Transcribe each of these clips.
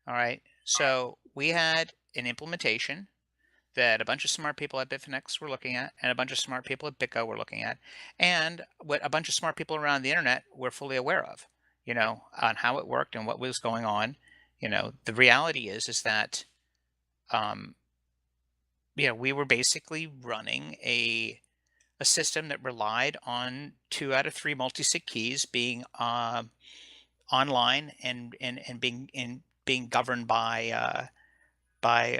All right. So we had an implementation that a bunch of smart people at Bitfinex were looking at, and a bunch of smart people at BitGo were looking at, and what a bunch of smart people around the internet were fully aware of, on how it worked and what was going on. The reality is that, um, we were basically running a system that relied on 2 out of 3 multi-sig keys being online and being governed by uh, by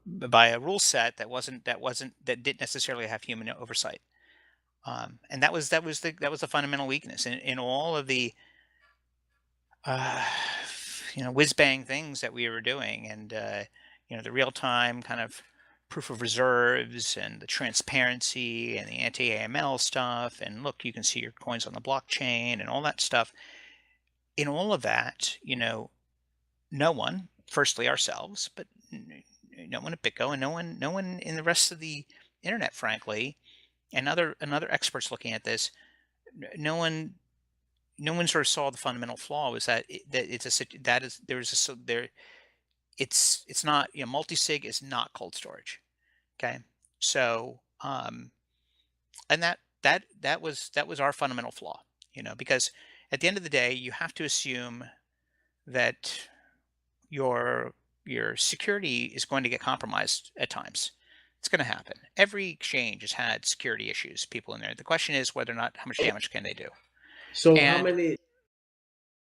by a rule set that didn't necessarily have human oversight. And that was the fundamental weakness in all of the uh, whiz bang things that we were doing, and the real time kind of proof of reserves and the transparency and the anti AML stuff, and look, you can see your coins on the blockchain and all that stuff. In all of that, no one, firstly ourselves, but no one at BitGo, and no one in the rest of the internet, frankly, and other experts looking at this, no one sort of saw the fundamental flaw was that it's not, multi-sig is not cold storage. Okay. So and that was our fundamental flaw, because at the end of the day, you have to assume that your security is going to get compromised at times. It's going to happen. Every exchange has had security issues, people in there. The question is whether or not, how much damage can they do? So how And many?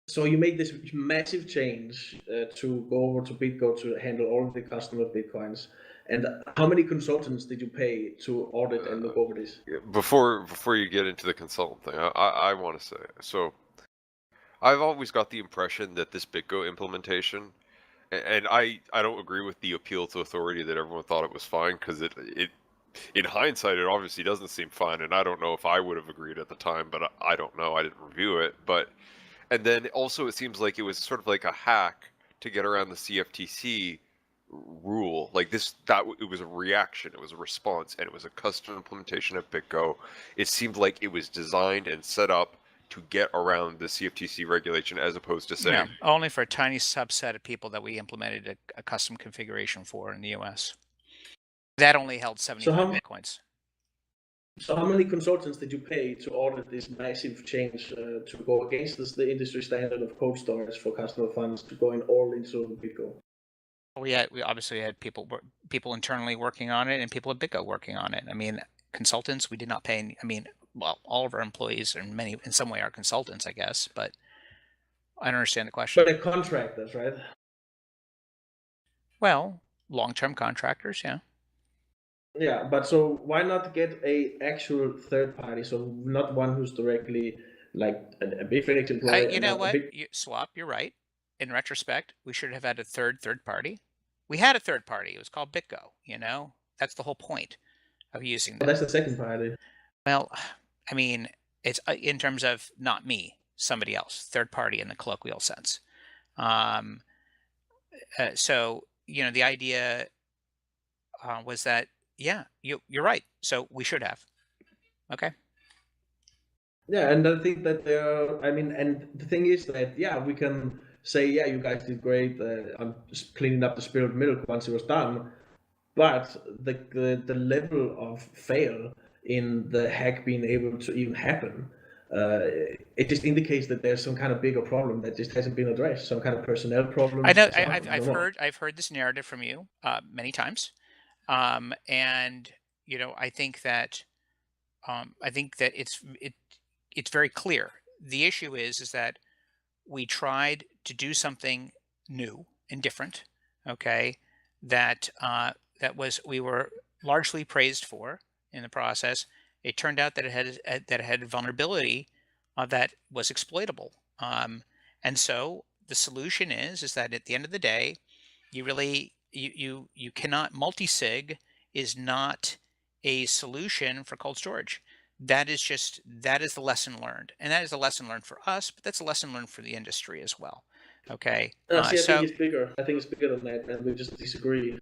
So you made this massive change to go over to BitGo to handle all of the customer bitcoins. And how many consultants did you pay to audit and look over this? Yeah, before you get into the consultant thing, I want to say, so I've always got the impression that this BitGo implementation, and I don't agree with the appeal to authority that everyone thought it was fine, because it in hindsight it obviously doesn't seem fine, and I don't know if I would have agreed at the time, but I don't know, I didn't review it. But and then also it seems like it was sort of like a hack to get around the CFTC rule. Like it was a reaction, it was a response, and it was a custom implementation of BitGo. It seemed like it was designed and set up to get around the CFTC regulation, as opposed to saying, only for a tiny subset of people that we implemented a custom configuration for in the US. That only held So 75 how bitcoins. so how many consultants did you pay to audit this massive change to go against the industry standard of cold storage for customer funds to going all into BitGo? We obviously had people internally working on it and people at BitGo working on it. I mean, consultants, we did not pay any. I mean, well, all of our employees and many in some way are consultants, I guess, but I don't understand the But question. they're contractors, right? Well, long-term contractors, yeah. Yeah, but so why not get a actual third party? So not one who's directly like a Bitfinex employee You and know not a what? big. Swap, you're right. In retrospect, we should have had a third party. We had a third party. It was called BitGo, That's the whole point of using Oh, them. that's the second party. Well, I mean, it's in terms of not me, somebody else, third party in the colloquial sense. Um, so, the idea was that, yeah, you're right. So we should have. Okay. Yeah, and I think that there. I mean, and the thing is that yeah, we can say yeah, you guys did great on just cleaning up the spilled milk once it was done, but the level of fail in the hack being able to even happen, it just indicates that there's some kind of bigger problem that just hasn't been addressed, some kind of personnel I problems know or I, I've something. I don't I've know. heard this narrative from you many times, and I think that it's very clear. The issue is that we tried to do something new and different. Okay, that we were largely praised for in the process. It turned out that it had a vulnerability that was exploitable. And so the solution is that at the end of the day, you cannot, multi-sig is not a solution for cold storage. That is the lesson learned, and that is a lesson learned for us, but that's a lesson learned for the industry as well. Okay. See, I think So it's bigger. I think it's bigger than that, and we just disagree.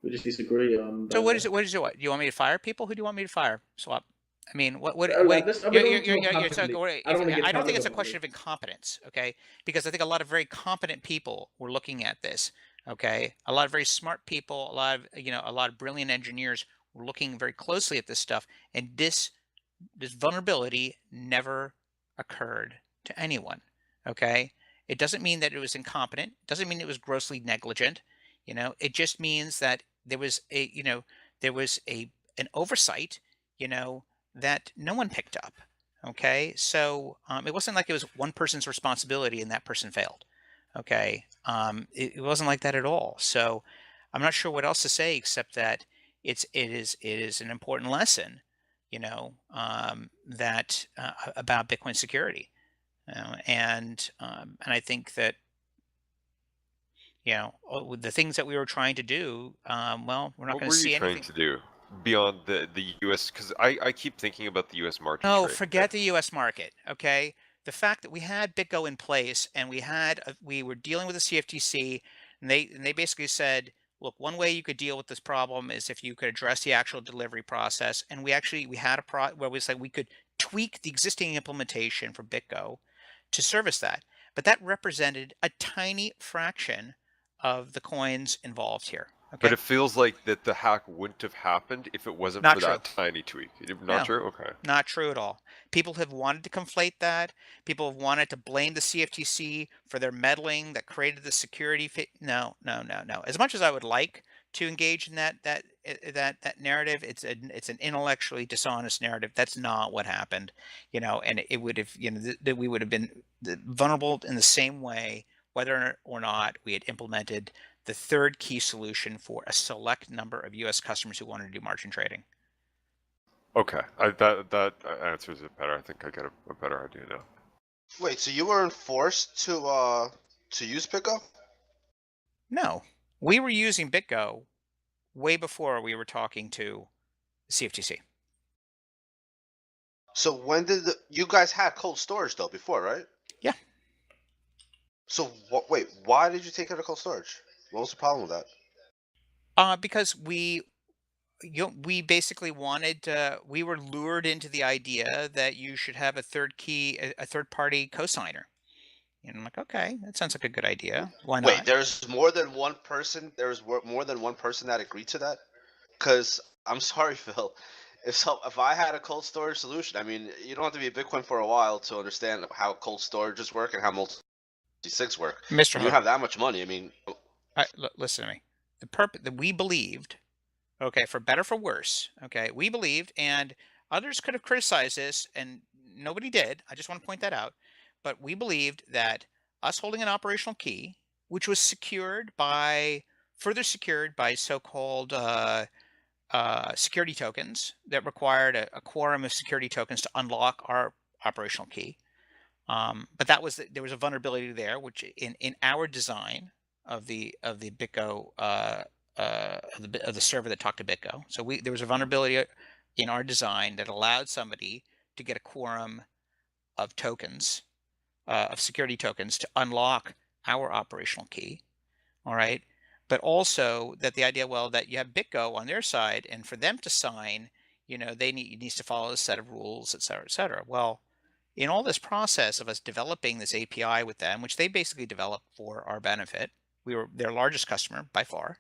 We just disagree on so what is the. it? What is it? What do you want me to fire people? Who do you want me to fire? Swap. I mean, what we don't do you're so completely. I don't want to I get don't think political it's a about question it. of incompetence, okay? Because I think a lot of very competent people were looking at this, okay? A lot of very smart people, a lot of a lot of brilliant engineers were looking very closely at this stuff, and this vulnerability never occurred to anyone, okay? It doesn't mean that it was incompetent, doesn't mean it was grossly negligent, it just means that there was a an oversight, you know, that no one picked up, okay? So it wasn't like it was one person's responsibility and that person failed, okay? It wasn't like that at all. So I'm not sure what else to say except that it is an important lesson, that about Bitcoin security, and I think that with the things that we were trying to do, well, we're not What going to were you see trying anything. to do beyond the U.S.? Because I keep thinking about the U.S. margin No, trade. forget the U.S. market. Okay, the fact that we had BitGo in place and we were dealing with the CFTC, and they basically said, look, one way you could deal with this problem is if you could address the actual delivery process. And we had a where we said we could tweak the existing implementation for BitGo to service that, but that represented a tiny fraction of the coins involved here. But Okay, it feels like that the hack wouldn't have happened if it wasn't not for true. that tiny tweak. Not No, true? Okay. not true at all. People have wanted to conflate that. People have wanted to blame the CFTC for their meddling that created the security fit. No, no, no, no. As much as I would like to engage in that narrative, it's an intellectually dishonest narrative. That's not what happened, and it would have, that we would have been vulnerable in the same way, whether or not we had implemented the third key solution for a select number of U.S. customers who wanted to do margin trading. Okay. That answers it better. I think I get a better idea now. Wait, so you weren't forced to use BitGo? No, we were using BitGo way before we were talking to the CFTC. So when did you guys had cold storage though before, right? Yeah. So wait, why did you take it to cold storage? What was the problem with that? Because we basically wanted, we were lured into the idea that you should have a third key, a third party cosigner. And I'm like, okay, that sounds like a good idea. Why Wait, not? there's more than one person. There's more than one person that agreed to that. Because I'm sorry, Phil. If I had a cold storage solution, I mean, you don't have to be a Bitcoin for a while to understand how cold storages work and how multi-sigs work. Mr. When you Hook, have that much money, I mean, listen to me. The purpose that we believed, okay, for better for worse, okay, we believed, and others could have criticized this, and nobody did. I just want to point that out. But we believed that us holding an operational key, which was further secured by so-called security tokens that required a quorum of security tokens to unlock our operational key. But there was a vulnerability there, which in our design of the BitGo of the server that talked to BitGo. So there was a vulnerability in our design that allowed somebody to get a quorum of tokens, of security tokens, to unlock our operational key. All right. But also that the idea, well, that you have BitGo on their side, and for them to sign, needs to follow a set of rules, et cetera, et cetera. Well, in all this process of us developing this API with them, which they basically developed for our benefit, we were their largest customer by far,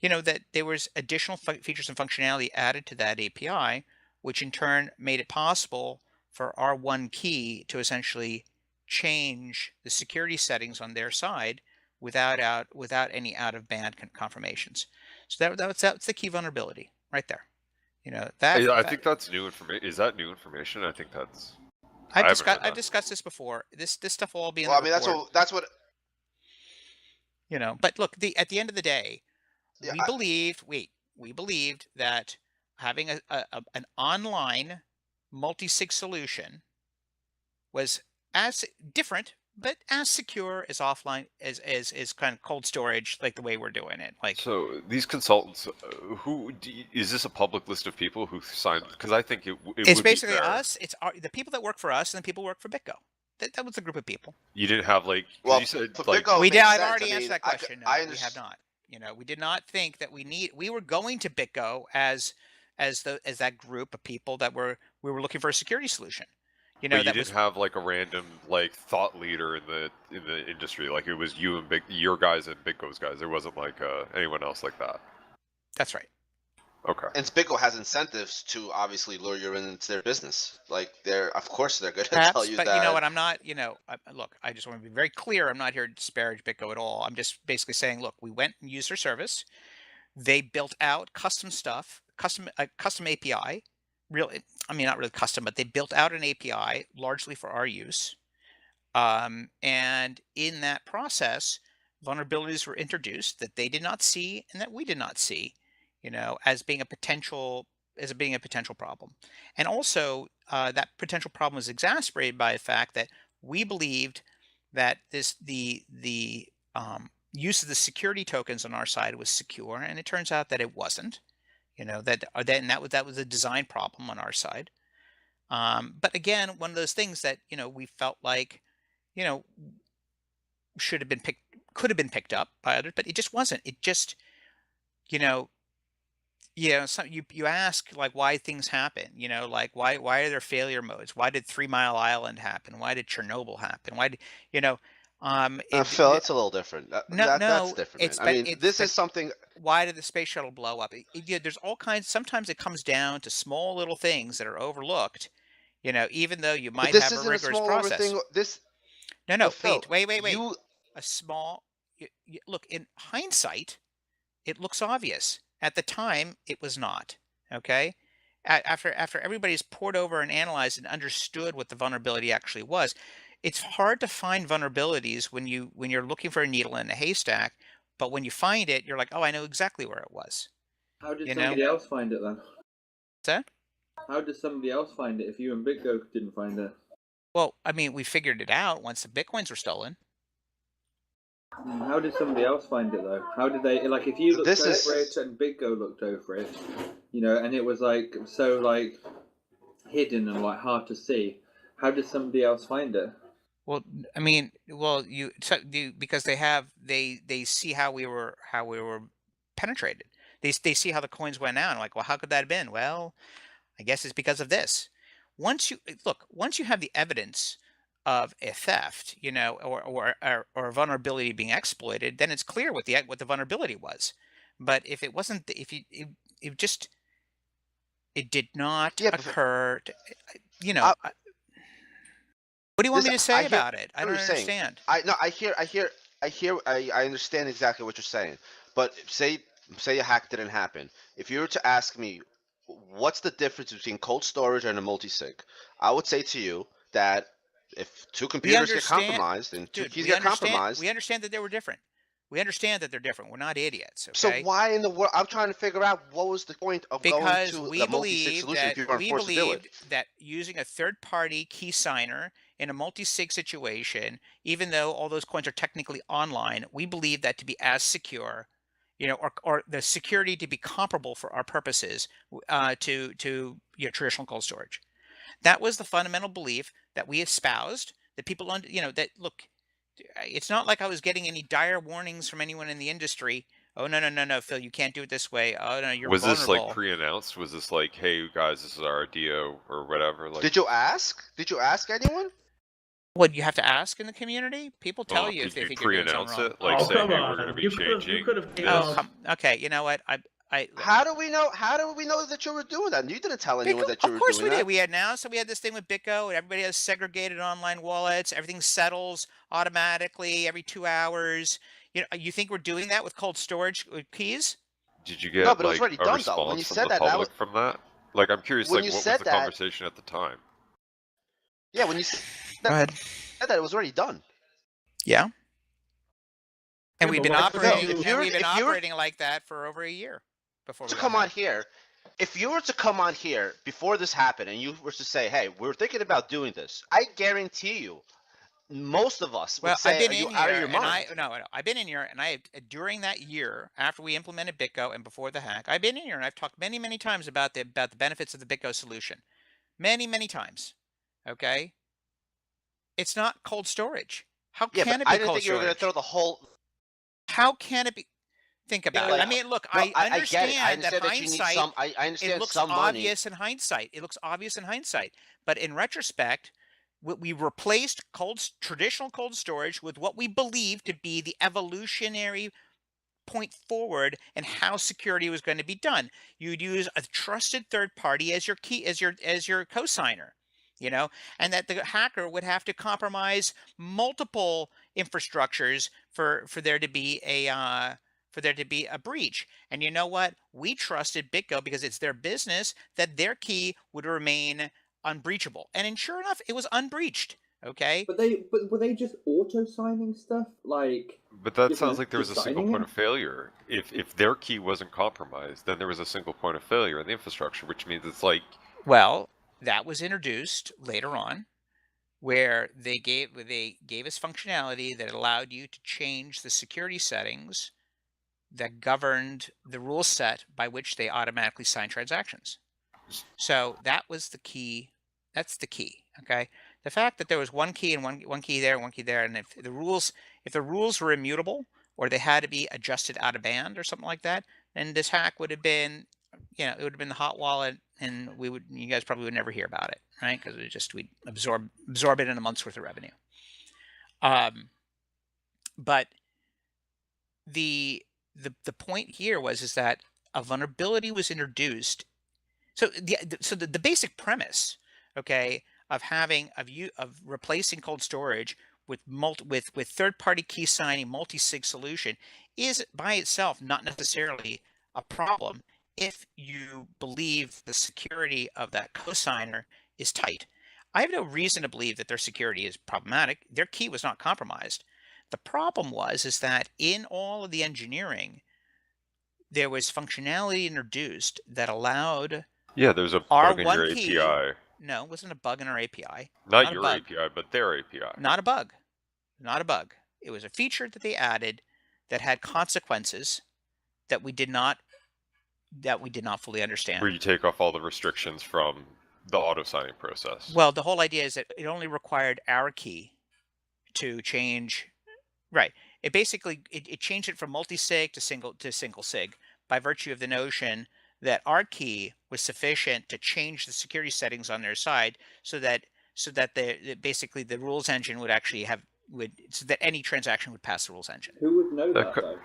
that there was additional features and functionality added to that API, which in turn made it possible for our one key to essentially change the security settings on their side without any out of band confirmations. So that's the key vulnerability right there. I think that's new information. Is that new information? I think that's. I haven't heard I've that. discussed this before. This stuff will all be in well, the I mean, report. that's what. But look, at the end of the day, Yeah, we believed that having an online multi-sig solution was as different but as secure as offline as kind of cold storage, like the way we're doing it. Like, So these consultants, is this a public list of people who signed? Because I think it it's would be basically fair. us. It's the people that work for us and the people who work for BitGo. That was the group of people. You didn't have like, because well, you said for like, BitGo, it makes I've sense. already I answered mean, that question. No, I we have understand. not. We did not think that we were going to BitGo as that group of people that were we were looking for a security solution. You But know, you that didn't was have like a random like thought leader in the industry. Like it was you and your guys and BitGo's guys. There wasn't like anyone else like that. that's right. Okay. And BitGo has incentives to obviously lure you into their business. Like of course they're going to tell Perhaps, you but you know that. what? I'm not. Look, I just want to be very clear. I'm not here to disparage BitGo at all. I'm just basically saying, look, we went and used their service. They built out custom stuff, custom API. I mean, not really custom, but they built out an API largely for our use. And in that process, vulnerabilities were introduced that they did not see and that we did not see, as being a potential problem. And also, that potential problem was exacerbated by the fact that we believed that the use of the security tokens on our side was secure, and it turns out that it wasn't. That was a design problem on our side. But again, one of those things that we felt like you know could have been picked up by others, but it just wasn't. It just you know so you ask like why things happen, like why are there failure modes? Why did 3 Mile Island happen? Why did Chernobyl happen? Why did you know Phil, that's a little different. That's no, different, man. it's I but mean, it's this but is something. why did the space shuttle blow up? There's all kinds. Sometimes it comes down to small little things that are overlooked, even though you But might this have a isn't a rigorous small over process. thing. No, But Phil, wait. you A small, look, in hindsight, it looks obvious. At the time, it was not. Okay. After everybody's poured over and analyzed and understood what the vulnerability actually was, it's hard to find vulnerabilities when you're looking for a needle in a haystack. But when you find it, you're like, oh, I know exactly where it was. How did You know? somebody else find it then? What's that? How did somebody else find it if you and BitGo didn't find it? Well, I mean, we figured it out once the Bitcoins were stolen. How did somebody else find it though? How did they, like, if you looked This over is- it and BitGo looked over it, and it was like so like hidden and like hard to see, how did somebody else find it? Well, I mean, because they see how we were penetrated. They see how the coins went out. And like, well, how could that have been? Well, I guess it's because of this. Once you have the evidence of a theft, or a vulnerability being exploited, then it's clear what the vulnerability was. But if it wasn't, if you it just it did not Yeah, but occur. I- What do you want me this- to say I hear about it? I what don't you're saying. understand. I understand exactly what you're saying. But say a hack didn't happen. If you were to ask me, what's the difference between cold storage and a multi-sig? I would say to you that if two computers get compromised and two Dude, keys get compromised, we understand that they were different. We understand that they're different. We're not idiots, so okay? why in the world? I'm trying to figure out what was the point of going Because to the multi-sig solution if you weren't forced to do it. that using a third-party key signer in a multi-sig situation, even though all those coins are technically online, we believe that to be as secure, or the security to be comparable for our purposes to traditional cold storage. That was the fundamental belief that we espoused. That people, that look, it's not like I was getting any dire warnings from anyone in the industry. Oh, no, Phil, you can't do it this way. Oh no, you're Was vulnerable. this like pre-announced? Was this like, hey guys, this is our idea or whatever? Like, Did you ask? Did you ask anyone? What you have to ask in the community? People tell you if did they you think you're doing something pre-announce wrong. it? Like, Oh, say, come hey, on. we're going to be You changing. could have. Oh, okay. You know what? Look. How do we know? How do we know that you were doing that? You didn't tell anyone that you were doing that. Of course we did. We announced that we had this thing with BitGo, and everybody has segregated online wallets. Everything settles automatically every 2 hours. You think we're doing that with cold storage keys? Did you get No, but it was like already a done, though. When response you from said the that, that public from that? Like, I'm curious, when like, you what was said the that- conversation at the time? Yeah, when you said Go ahead. that, it was already done. Yeah. And Yeah, we've but been why operating. couldn't you- And we've been if you were- operating like that for over a year before we To got come on hacked. here, if you were to come on here before this happened and you were to say, "Hey, we're thinking about doing this," I guarantee you, most of us would Well, say, I've been "Are you in out here, of your and mind?" no, I've been in here, and during that year after we implemented BitGo and before the hack, I've been in here and I've talked many, many times about the benefits of the BitGo solution, many, many times. Okay, it's not cold storage. How Yeah, can but it be I didn't cold think you were going to storage? throw the whole. How can it be? think about it. Like, I mean, look, no, I I get it. I understand that understand that you need hindsight, some. I it understand looks some money. obvious in hindsight. It looks obvious in hindsight. But in retrospect, we replaced traditional cold storage with what we believe to be the evolutionary point forward and how security was going to be done. You'd use a trusted third party as your key, as your cosigner, and that the hacker would have to compromise multiple infrastructures for there to be a breach. And you know what? We trusted BitGo because it's their business that their key would remain unbreachable. And sure enough, it was unbreached. Okay. But were they just auto signing stuff like? But that You sounds know, like there was just a single signing point it? of failure. If their key wasn't compromised, then there was a single point of failure in the infrastructure, which means it's like, Well, that was introduced later on, where they gave us functionality that allowed you to change the security settings that governed the rule set by which they automatically sign transactions. So that was the key. That's the key. Okay. The fact that there was one key and one key there, one key there, and if the rules were immutable or they had to be adjusted out of band or something like that, then this hack would have been, it would have been the hot wallet, and you guys probably would never hear about it, right? Because we'd absorb it in a month's worth of revenue. But the point here is that a vulnerability was introduced. So the basic premise, okay, of replacing cold storage with third-party key signing multi-sig solution is by itself not necessarily a problem if you believe the security of that cosigner is tight. I have no reason to believe that their security is problematic. Their key was not compromised. The problem is that in all of the engineering, there was functionality introduced that allowed yeah, there's a our bug in your one key. API. No, it wasn't a bug in our API. Not a your bug. API, but their API. Not a bug. Not a bug. It was a feature that they added that had consequences that we did not fully understand. Where you take off all the restrictions from the auto signing process. Well, the whole idea is that it only required our key to change. Right. It basically it changed it from multi-sig to single sig by virtue of the notion that our key was sufficient to change the security settings on their side so that basically the rules engine would actually so that any transaction would pass the rules engine. Who would know that though?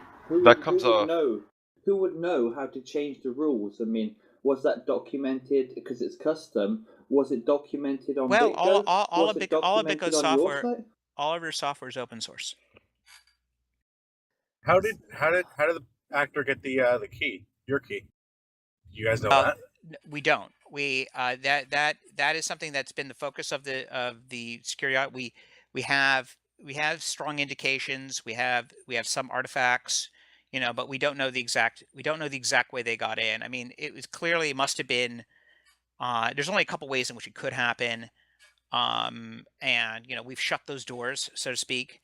Who would know how to change the rules? I mean, was that documented because it's custom? Was it documented on Well, BitGo? all of your BitGo's software, site? all of your software is open source. How did the actor get the key? Your key? You guys know that? We don't. We that is something that's been the focus of the security audit. We have strong indications. We have some artifacts, but we don't know the exact way they got in. I mean, it must have been. There's only a couple ways in which it could happen, and we've shut those doors, so to speak.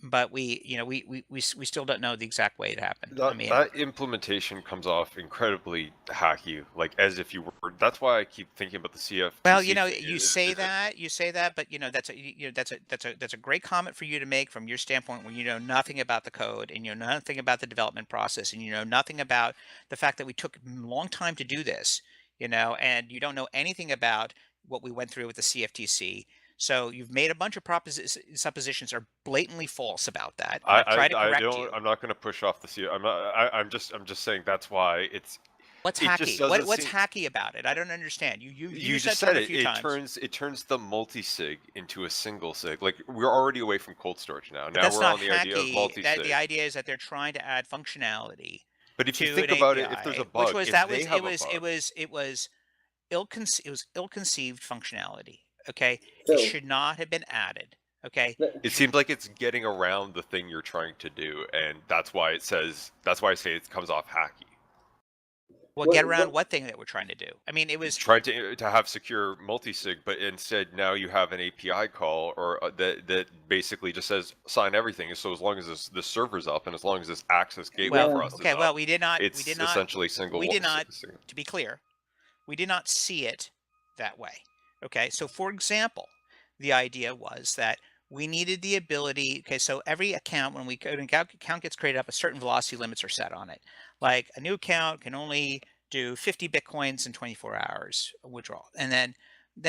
But we still don't know the exact way it happened. That implementation comes off incredibly hacky, like as if you were. That's why I keep thinking about the CFTC. Well, you say that, but that's a great comment for you to make from your standpoint when you know nothing about the code and you know nothing about the development process and you know nothing about the fact that we took a long time to do this, and you don't know anything about what we went through with the CFTC. So you've made a bunch of suppositions are blatantly false about that. And I've tried to correct you. I'm not going to push off the CFTC. I'm just saying that's why it's. What's hacky? What's hacky about it? I don't understand. You just said it. It turns the multi-sig into a single sig. Like we're already away from cold storage now. Now we're on the idea of multi-sig. The idea is that they're trying to add functionality. But if you think about it, if there's a bug, it was ill-conceived functionality. Okay, it should not have been added. Okay, it seems like it's getting around the thing you're trying to do, and that's why I say it comes off hacky. Well, get around what thing that we're trying to do? I mean, it was trying to have secure multi-sig, but instead now you have an API call or that basically just says sign everything. So as long as the server's up and as long as this access gateway for us is up, well, we did not. It's essentially single. We did not. To be clear, we did not see it that way. Okay, so for example, the idea was that we needed the ability. Okay, so every account, when an account gets created up, a certain velocity limits are set on it. Like a new account can only do 50 Bitcoins in 24 hours withdrawal. And then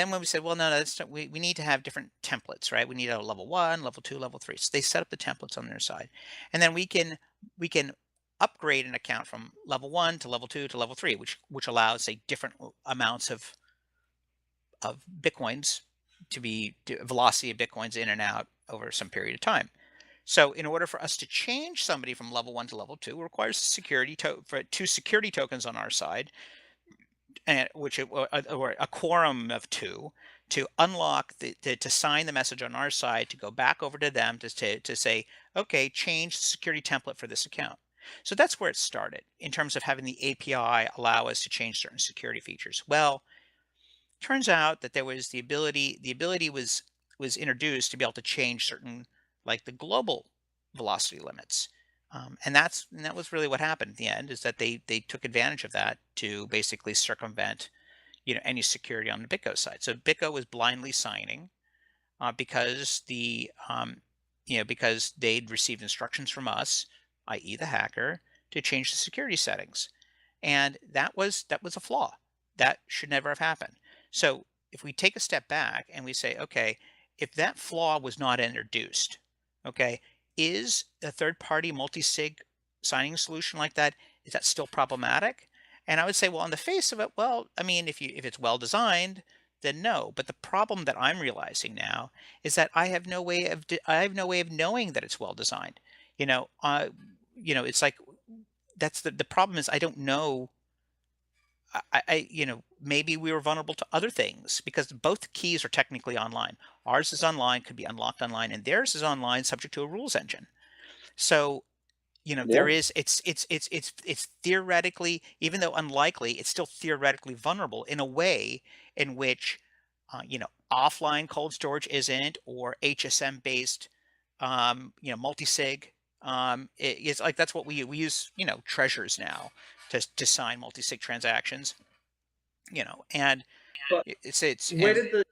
when we said, well, no, we need to have different templates, right? We need a level 1, level 2, level 3. So they set up the templates on their side. And then we can upgrade an account from level 1 to level 2 to level 3, which allows, say, different amounts of Bitcoins velocity of Bitcoins in and out over some period of time. So in order for us to change somebody from level 1 to level 2, it requires two security tokens on our side, and or a quorum of 2 to unlock to sign the message on our side, to go back over to them to say, okay, change the security template for this account. So that's where it started in terms of having the API allow us to change certain security features. Well, turns out that there was the ability was introduced to be able to change certain, like the global velocity limits. And that was really what happened at the end, is that they took advantage of that to basically circumvent, any security on the BitGo side. So BitGo was blindly signing because because they'd received instructions from us, i.e. the hacker, to change the security settings. And that was a flaw. That should never have happened. So if we take a step back and we say, okay, if that flaw was not introduced, okay, is a third-party multi-sig signing solution like that, is that still problematic? And I would say, well, on the face of it, well, I mean, if it's well designed, then no. But the problem that I'm realizing now is that I have no way of knowing that it's well designed. It's like, that's the problem, is I don't know. Maybe we were vulnerable to other things because both keys are technically online. Ours is online, could be unlocked online, and theirs is online, subject to a rules engine. So, there is, it's theoretically, even though unlikely, it's still theoretically vulnerable in a way in which, offline cold storage isn't, or HSM based, multi-sig. It's like, that's what we use, treasures now to sign multi-sig transactions, and But it's where and did the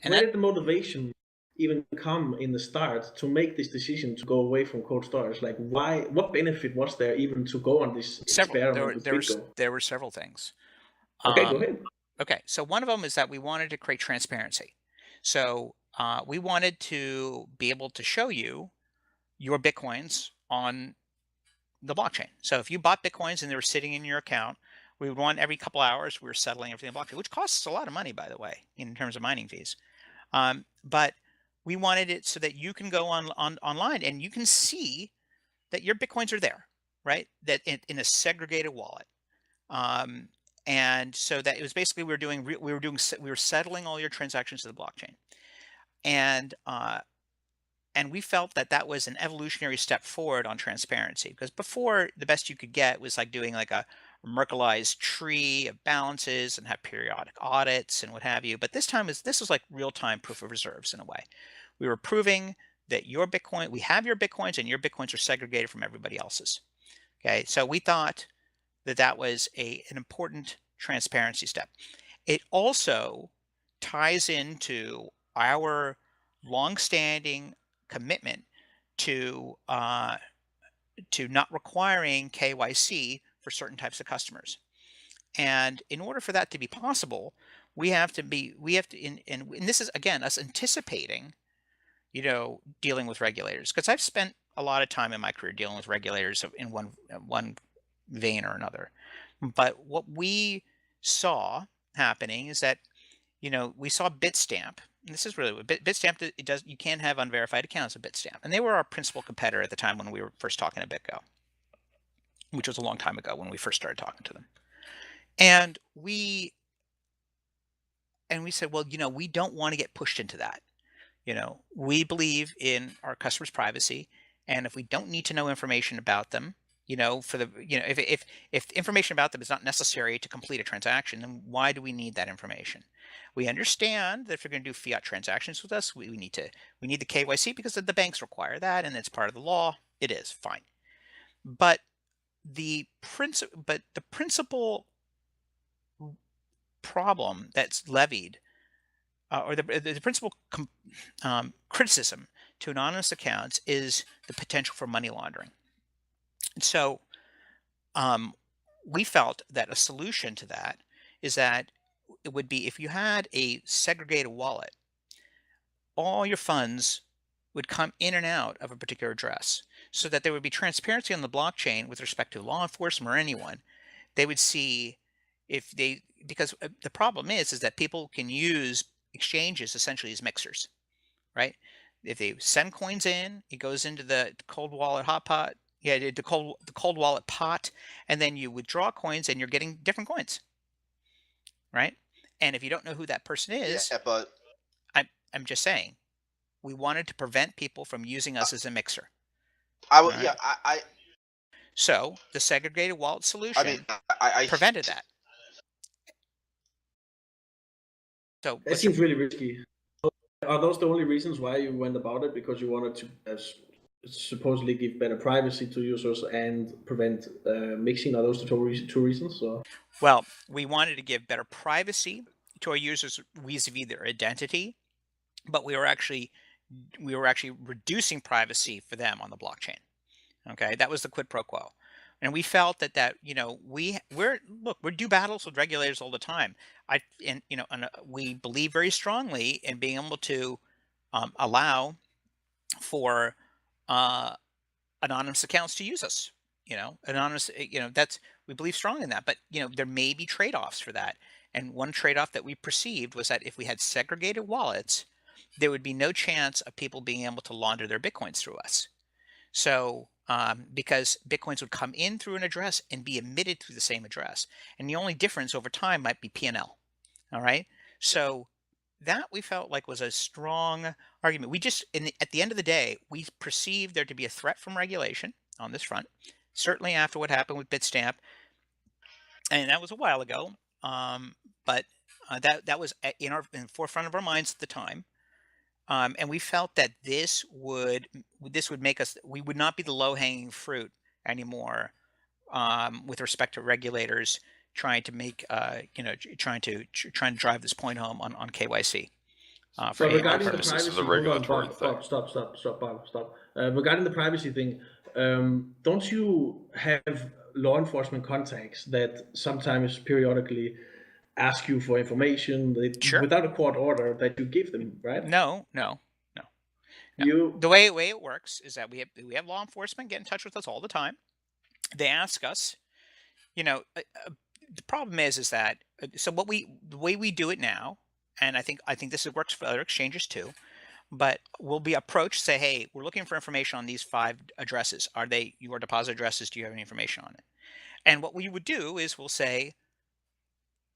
and where that did the motivation even come in the start to make this decision to go away from cold storage? Like, why? What benefit was there even to go on this several experiment with BitGo? there were several things. Okay, go ahead. Okay, so one of them is that we wanted to create transparency. So we wanted to be able to show you your Bitcoins on the blockchain. So if you bought Bitcoins and they were sitting in your account, we would want every couple hours we were settling everything on blockchain, which costs a lot of money, by the way, in terms of mining fees. But we wanted it so that you can go online and you can see that your Bitcoins are there, right? That in a segregated wallet. And so that it was basically, we were settling all your transactions to the blockchain. And we felt that that was an evolutionary step forward on transparency, because before, the best you could get was like doing like a Merkleized tree of balances and have periodic audits and what have you. But this was like real-time proof of reserves in a way. We were proving that we have your Bitcoins, and your Bitcoins are segregated from everybody else's. Okay, so we thought that that was an important transparency step. It also ties into our longstanding commitment to not requiring KYC for certain types of customers. And in order for that to be possible, we have to, and this is again us anticipating, dealing with regulators, because I've spent a lot of time in my career dealing with regulators in one vein or another. But what we saw happening is that, we saw Bitstamp. And this is really what Bitstamp, it does. You can have unverified accounts of Bitstamp, and they were our principal competitor at the time when we were first talking to BitGo, which was a long time ago when we first started talking to them. And we said, well, we don't want to get pushed into that. We believe in our customers' privacy, and if we don't need to know information about them, if information about them is not necessary to complete a transaction, then why do we need that information? We understand that if you're going to do fiat transactions with us, we need the KYC because the banks require that, and it's part of the law. It is fine, but the principal problem that's levied or the principal criticism to anonymous accounts is the potential for money laundering. And so we felt that a solution to that is that it would be if you had a segregated wallet, all your funds would come in and out of a particular address so that there would be transparency on the blockchain with respect to law enforcement or anyone. They would see if they, because the problem is that people can use exchanges essentially as mixers, right? If they send coins in, it goes into the cold wallet hot pot, yeah, the cold wallet pot, and then you withdraw coins and you're getting different coins, right? And if you don't know who that person Yeah, is, but I'm just saying, we wanted to prevent people from using us as a mixer. I All would. right. Yeah, So the segregated wallet I mean, solution I prevented that. So It seems really risky. Are those the only reasons why you went about it? Because you wanted to supposedly give better privacy to users and prevent mixing? Are those the two reasons? Or? Well, we wanted to give better privacy to our users vis-a-vis their identity, but we were actually reducing privacy for them on the blockchain. Okay, that was the quid pro quo, and we felt that we do battles with regulators all the time. We believe very strongly in being able to allow for anonymous accounts to use us. Anonymous. That's, we believe strongly in that, but there may be trade-offs for that. And one trade-off that we perceived was that if we had segregated wallets, there would be no chance of people being able to launder their bitcoins through us. So because bitcoins would come in through an address and be emitted through the same address, and the only difference over time might be P&L. All right. So that we felt like was a strong argument. We just, at the end of the day, we perceived there to be a threat from regulation on this front. Certainly after what happened with Bitstamp, and that was a while ago. But that was in the forefront of our minds at the time. And we felt that this would make us, we would not be the low-hanging fruit anymore with respect to regulators trying to make trying to drive this point home on KYC. So regarding the This is privacy, the hold on, regulatory thing. Bob, stop. Regarding the privacy thing, don't you have law enforcement contacts that sometimes periodically ask you for information Sure. without a court order that you give them, right? No. The way it works is that we have law enforcement get in touch with us all the time. They ask us, the problem is that so the way we do it now, and I think this works for other exchanges too, but we'll be approached, say, hey, we're looking for information on these 5 addresses. Are they your deposit addresses? Do you have any information on it? And what we would do is we'll say,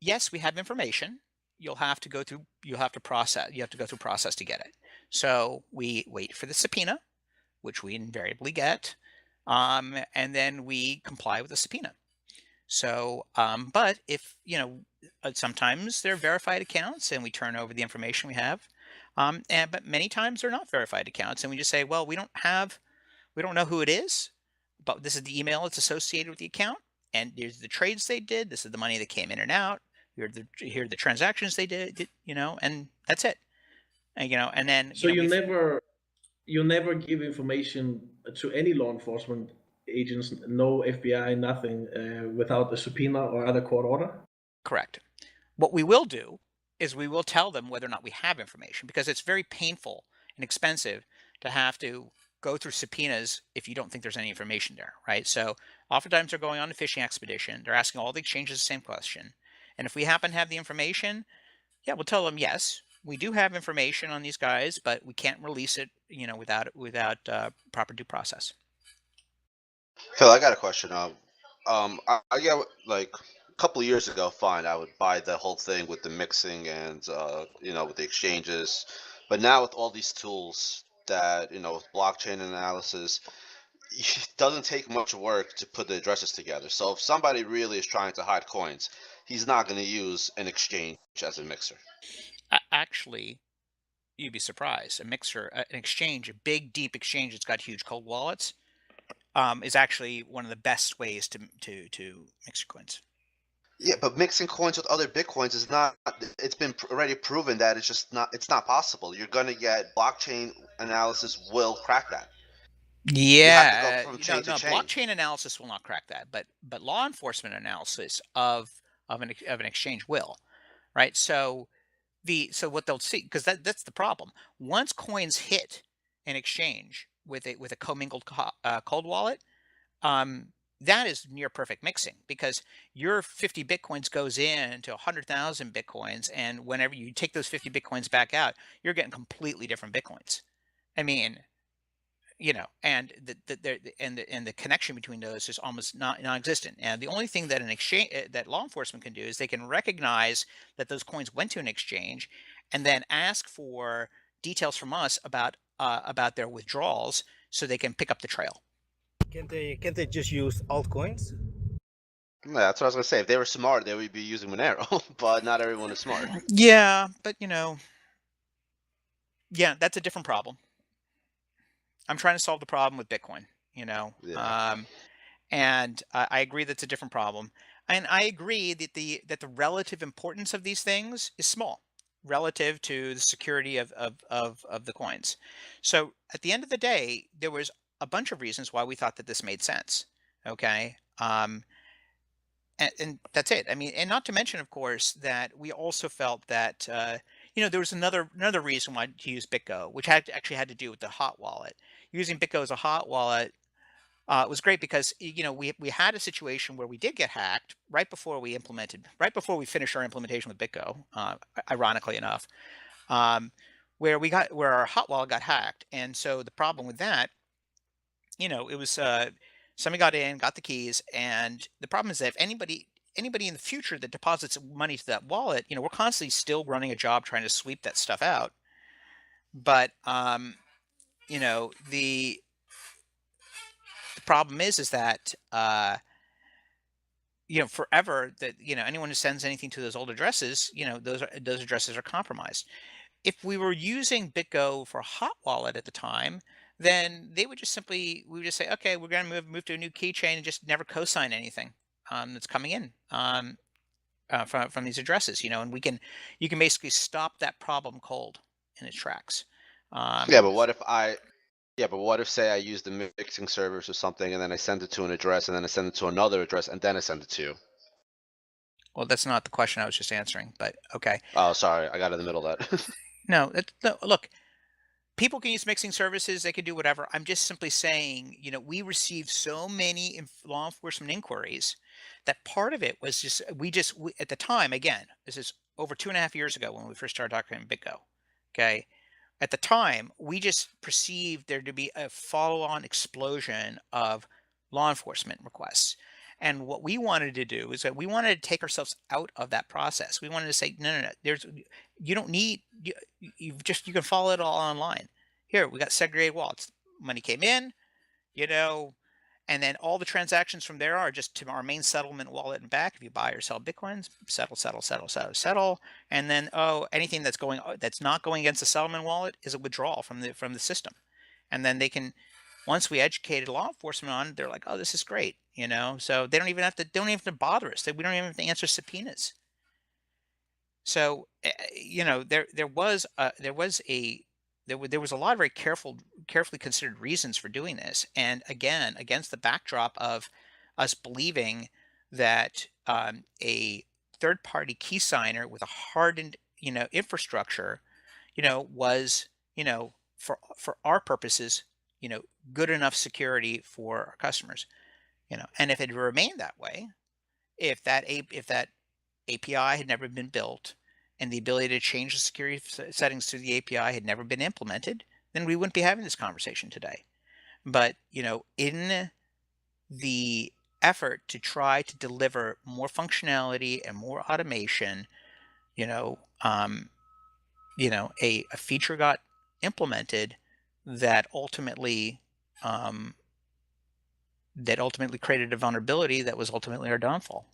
yes, we have information. You have to go through process to get it. So we wait for the subpoena, which we invariably get, and then we comply with the subpoena. So, but if sometimes they're verified accounts, and we turn over the information we have, but many times they're not verified accounts, and we just say, well, we don't know who it is, but this is the email that's associated with the account, and here's the trades they did. This is the money that came in and out. Here are the transactions they did, and that's it. And then so you never give information to any law enforcement agents, no FBI, nothing, without a subpoena or other court order? Correct. What we will do is we will tell them whether or not we have information, because it's very painful and expensive to have to go through subpoenas if you don't think there's any information there, right? So oftentimes they're going on a fishing expedition. They're asking all the exchanges the same question. And if we happen to have the information, yeah, we'll tell them, yes, we do have information on these guys, but we can't release it, without proper due process. Phil, I got a question. I get like a couple of years ago, fine, I would buy the whole thing with the mixing and with the exchanges, but now with all these tools that with blockchain analysis, it doesn't take much work to put the addresses together. So if somebody really is trying to hide coins, he's not going to use an exchange as a mixer. Actually, you'd be surprised. A mixer, an exchange, a big, deep exchange that's got huge cold wallets, is actually one of the best ways to mix your coins. Yeah, but mixing coins with other Bitcoins is not. It's been already proven that it's just not. It's not possible. You're gonna get blockchain analysis will crack that. You have to go Yeah, from chain to no, chain. blockchain analysis will not crack that, but law enforcement analysis of an exchange will, right? So what they'll see, because that's the problem. Once coins hit an exchange with a commingled cold wallet, um, that is near perfect mixing, because your 50 bitcoins goes into 100,000 bitcoins, and whenever you take those 50 bitcoins back out, you're getting completely different bitcoins. I mean, and the connection between those is almost non-existent. And the only thing that an exchange that law enforcement can do is they can recognize that those coins went to an exchange, and then ask for details from us about their withdrawals, so they can pick up the trail. Can't they just use altcoins? Yeah, that's what I was gonna say. If they were smart, they would be using Monero, but not everyone is smart. Yeah, but yeah, that's a different problem. I'm trying to solve the problem with Bitcoin, Yeah. and I agree that's a different problem, and I agree that the relative importance of these things is small relative to the security of the coins. So at the end of the day, there was a bunch of reasons why we thought that this made sense. Okay. And that's it. I mean, and not to mention, of course, that we also felt that there was another reason why to use BitGo, which actually had to do with the hot wallet. Using BitGo as a hot wallet was great because we had a situation where we did get hacked right before we finished our implementation with BitGo, ironically enough, um, where our hot wallet got hacked. And so the problem with that, it was somebody got in, got the keys, and the problem is that if anybody in the future that deposits money to that wallet, we're constantly still running a job trying to sweep that stuff out. But the problem is that forever, that anyone who sends anything to those old addresses, those addresses are compromised. If we were using BitGo for hot wallet at the time, then we would just say, okay, we're going to move to a new keychain and just never cosign anything that's coming in from these addresses, and you can basically stop that problem cold in its tracks. Yeah, but what if say I use the mixing servers or something, and then I send it to an address, and then I send it to another address, and then I send it to you? Well, that's not the question I was just answering, but okay. Oh, sorry, I got in the middle of that. No, look, people can use mixing services. They can do whatever. I'm just simply saying, we received so many law enforcement inquiries that part of it was just, at the time, again, this is over 2.5 years ago when we first started talking about BitGo. Okay. At the time, we just perceived there to be a follow-on explosion of law enforcement requests. And what we wanted to do is that we wanted to take ourselves out of that process. We wanted to say, no. You don't need, you can follow it all online. Here, we got segregated wallets. Money came in, you know, and then all the transactions from there are just to our main settlement wallet and back. If you buy or sell Bitcoins, settle. And then, anything that's not going against the settlement wallet is a withdrawal from the system. And then they can, once we educated law enforcement on, they're like, oh, this is great, so they don't even have to bother us. We don't even have to answer subpoenas. So, there was a lot of very carefully considered reasons for doing this. And again, against the backdrop of us believing that a third-party key signer with a hardened, infrastructure, was, for our purposes, good enough security for our customers. And if it remained that way, if that API had never been built, and the ability to change the security settings to the API had never been implemented, then we wouldn't be having this conversation today. But, in the effort to try to deliver more functionality and more automation, a feature got implemented that ultimately created a vulnerability that was ultimately our downfall.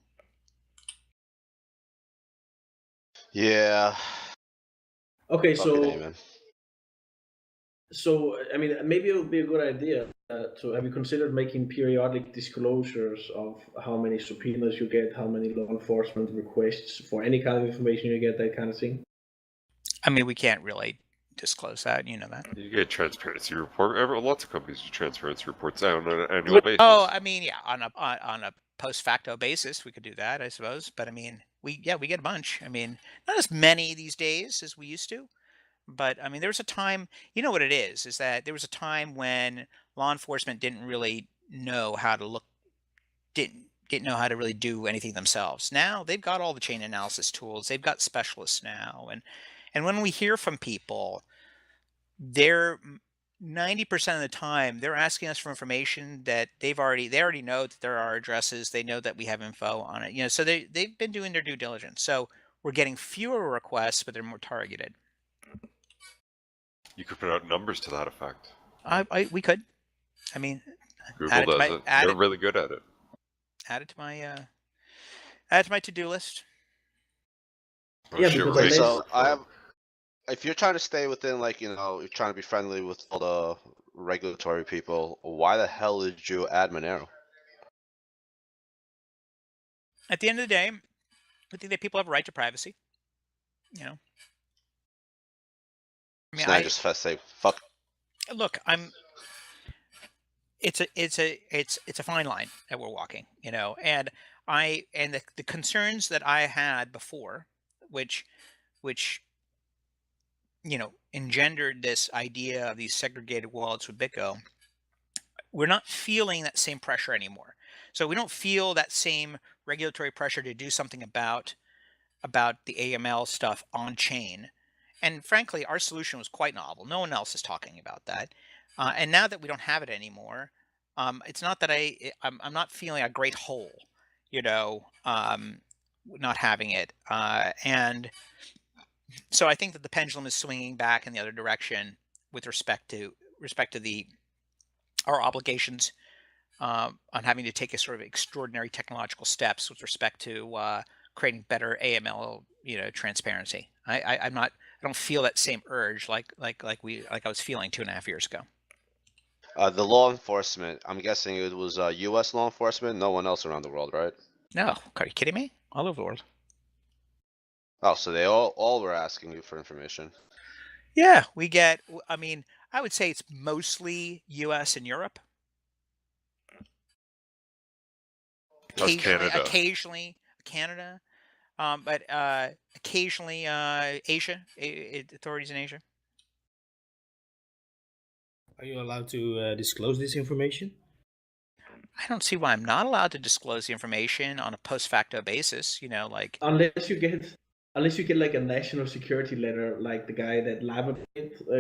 Yeah. Okay, Fucking so amen. So, I mean, maybe it would be a good idea to have you considered making periodic disclosures of how many subpoenas you get, how many law enforcement requests for any kind of information you get, that kind of thing? I mean, we can't really disclose that, you know that. You get transparency report. Lots of companies do transparency reports out on an annual basis. Oh, I mean, yeah, on a post facto basis, we could do that, I suppose. But I mean, we get a bunch. I mean, not as many these days as we used to. But I mean, there was a time. You know what it is that there was a time when law enforcement didn't really know how to look, didn't know how to really do anything themselves. Now they've got all the chain analysis tools. They've got specialists now, and when we hear from people, they're 90% of the time they're asking us for information that they already know that there are addresses. They know that we have info on it. So they've been doing their due diligence. So we're getting fewer requests, but they're more targeted. You could put out numbers to that effect. We could. I mean, Google does it. They're really good at it. Add it to my to-do list. Oh, Yeah, shit, because right. So if you're trying to stay within, like, you're trying to be friendly with all the regulatory people, why the hell did you add Monero? At the end of the day, I think that people have a right to privacy. I mean, So now I just say fuck. Look, it's a fine line that we're walking, and the concerns that I had before, which engendered this idea of these segregated wallets with BitGo, we're not feeling that same pressure anymore. So we don't feel that same regulatory pressure to do something about the AML stuff on chain. And frankly, our solution was quite novel. No one else is talking about that. And now that we don't have it anymore, it's not that I'm not feeling a great hole, not having it. And so I think that the pendulum is swinging back in the other direction with respect to our obligations on having to take a sort of extraordinary technological steps with respect to creating better AML, transparency. I'm not. I don't feel that same urge like I was feeling 2.5 years ago. The law enforcement, I'm guessing it was U.S. law enforcement, no one else around the world, right? No, are you kidding me? All over the world. Oh, so they all were asking you for information. Yeah, we get. I mean, I would say it's mostly U.S. and Europe. That's Canada. Occasionally Canada, but occasionally Asia, authorities in Asia. Are you allowed to disclose this information? I don't see why I'm not allowed to disclose the information on a post facto basis. Unless you get like a national security letter, like the guy that Lava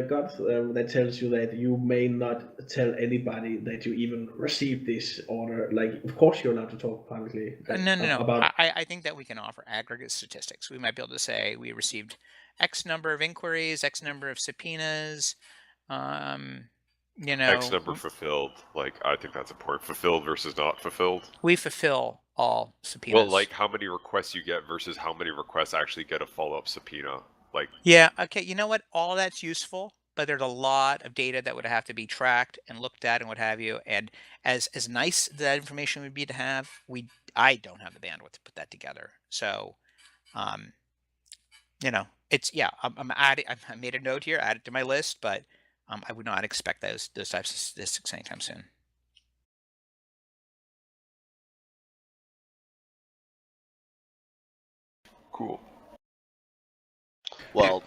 got, that tells you that you may not tell anybody that you even received this order. Like, of course you're allowed to talk publicly No. about. I think that we can offer aggregate statistics. We might be able to say we received X number of inquiries, X number of subpoenas. X number fulfilled. Like, I think that's important. Fulfilled versus not fulfilled. We fulfill all subpoenas. Well, like how many requests you get versus how many requests actually get a follow-up subpoena. Like, yeah, okay. You know what? All that's useful, but there's a lot of data that would have to be tracked and looked at and what have you. And as nice that information would be to have, I don't have the bandwidth to put that together. So, it's I made a note here, add it to my list, but I would not expect those types of statistics anytime soon. cool. Well,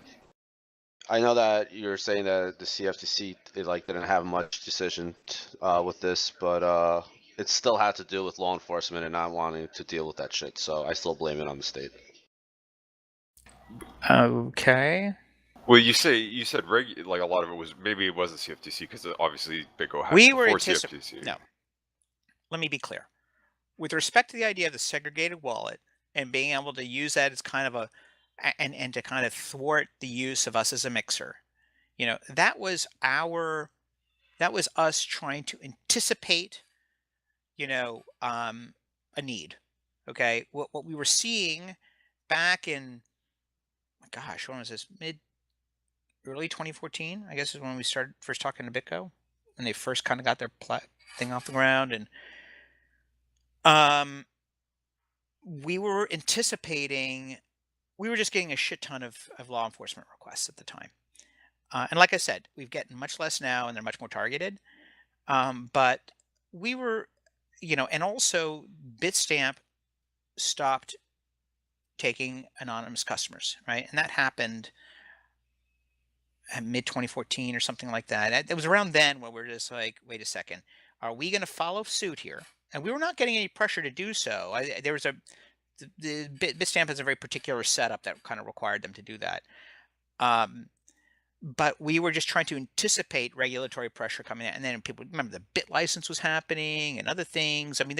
I know that you're saying that the CFTC didn't have much decision with this, but it still had to do with law enforcement and not wanting to deal with that shit. So I still blame it on the state. Okay. Well, you said like a lot of it was, maybe it wasn't CFTC because obviously BitGo had We were before CFTC. No. Let me be clear. With respect to the idea of the segregated wallet and being able to use that as kind of and to kind of thwart the use of us as a mixer, that was us trying to anticipate, a need. Okay. What we were seeing back in, gosh, when was this? early 2014, I guess, is when we started first talking to BitGo, when they first kind of got their thing off the ground. And we were anticipating, we were just getting a shit ton of law enforcement requests at the time. And like I said, we've gotten much less now, and they're much more targeted. But we were, and also Bitstamp stopped taking anonymous customers, right? And that happened at mid 2014 or something like that. It was around then when we were just like, wait a second, are we going to follow suit here? And we were not getting any pressure to do so. There was the Bitstamp has a very particular setup that kind of required them to do that. But we were just trying to anticipate regulatory pressure coming in. And then people remember the bit license was happening and other things. I mean,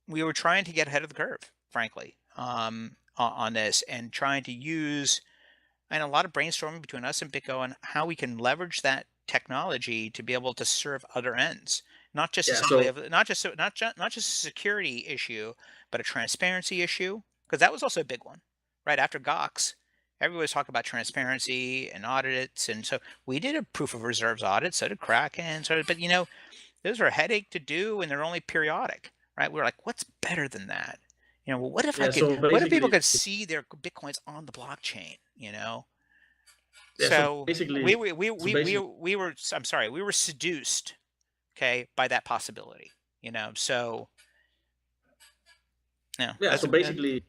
we were trying to get ahead of the curve, frankly, on this, and trying to use, and a lot of brainstorming between us and BitGo on how we can leverage that technology to be able to serve other ends, not just not just a security issue, but a transparency issue, because that was also a big one, right after Gox. Everybody was talking about transparency and audits, and so we did a proof of reserves audit. So did Kraken. But those are a headache to do, and they're only periodic, right? We were like, what's better than that? Well, what if what if people could see their Bitcoins on the blockchain? So we were, I'm sorry, we were seduced, okay, by that possibility. So yeah. Yeah. So basically,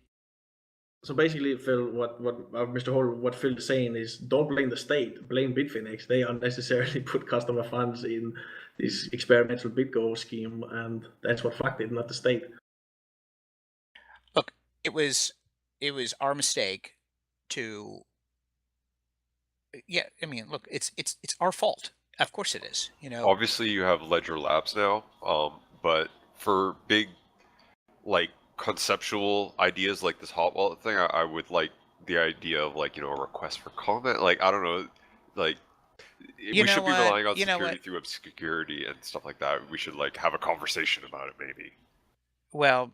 Phil, what Mr. Hall, what Phil is saying is, don't blame the state, blame Bitfinex. They unnecessarily put customer funds in this experimental BitGo scheme, and that's what fucked it, not the state. Look, it was our mistake to. Yeah, I mean, look, it's our fault. Of course it is. Obviously, you have Ledger Labs now, but for big, like, conceptual ideas like this hot wallet thing, I would like the idea of, like, a request for comment. Like, I don't know, like, we should be relying on security through obscurity and stuff like that. We should, like, have a conversation about it, maybe. Well,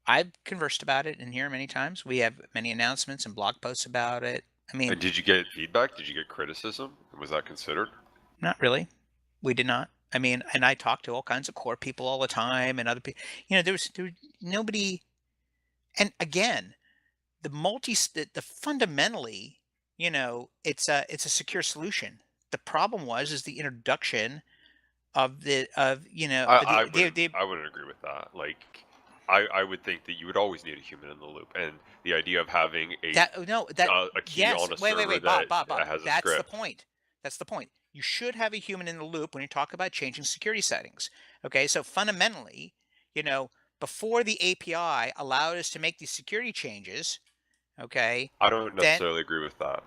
I've conversed about it in here many times. We have many announcements and blog posts about it. I mean, and did you get feedback? Did you get criticism? Was that considered? Not really. We did not. I mean, and I talk to all kinds of core people all the time, and other people. There was nobody. And again, the fundamentally, it's a secure solution. The problem is the introduction of I wouldn't agree with that. Like, I would think that you would always need a human in the loop, and the idea of having a key on a server that has a that's script. the point. That's the point. You should have a human in the loop when you talk about changing security settings. Okay, so fundamentally, before the API allowed us to make these security changes, okay. I don't necessarily agree with that.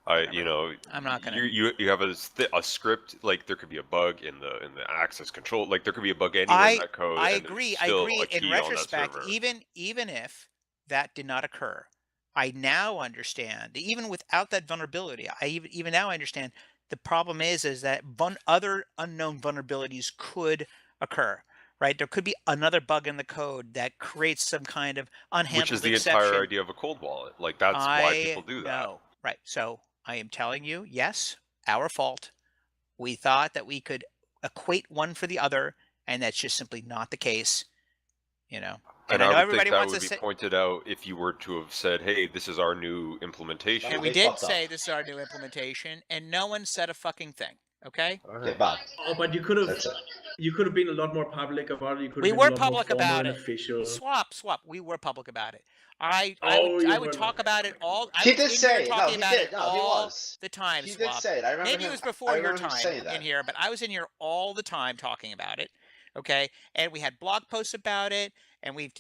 I'm not gonna. You have a script, like there could be a bug in the access control, like there could be a bug anywhere in that code. I agree. In retrospect, even if that did not occur, I now understand. Even without that vulnerability, I even now understand the problem is that other unknown vulnerabilities could occur. Right? There could be another bug in the code that creates some kind of unhandled exception. Which is the entire idea of a cold wallet. Like that's why people do that. No, right. So I am telling you, yes, our fault. We thought that we could equate one for the other, and that's just simply not the case. And I know everybody wants to say, pointed out if you were to have said, "Hey, this is our new implementation." And we did say this is our new implementation, and no one said a fucking thing. Okay. Okay, Bob. Oh, but you could have been a lot more public about it. We were public about it. Swap. We were public about it. I would talk about it all. He did say no, he did. No, he was the time. He did say it. I remember. Maybe it was before your time in here, but I was in here all the time talking about it. Okay, and we had blog posts about it, and we've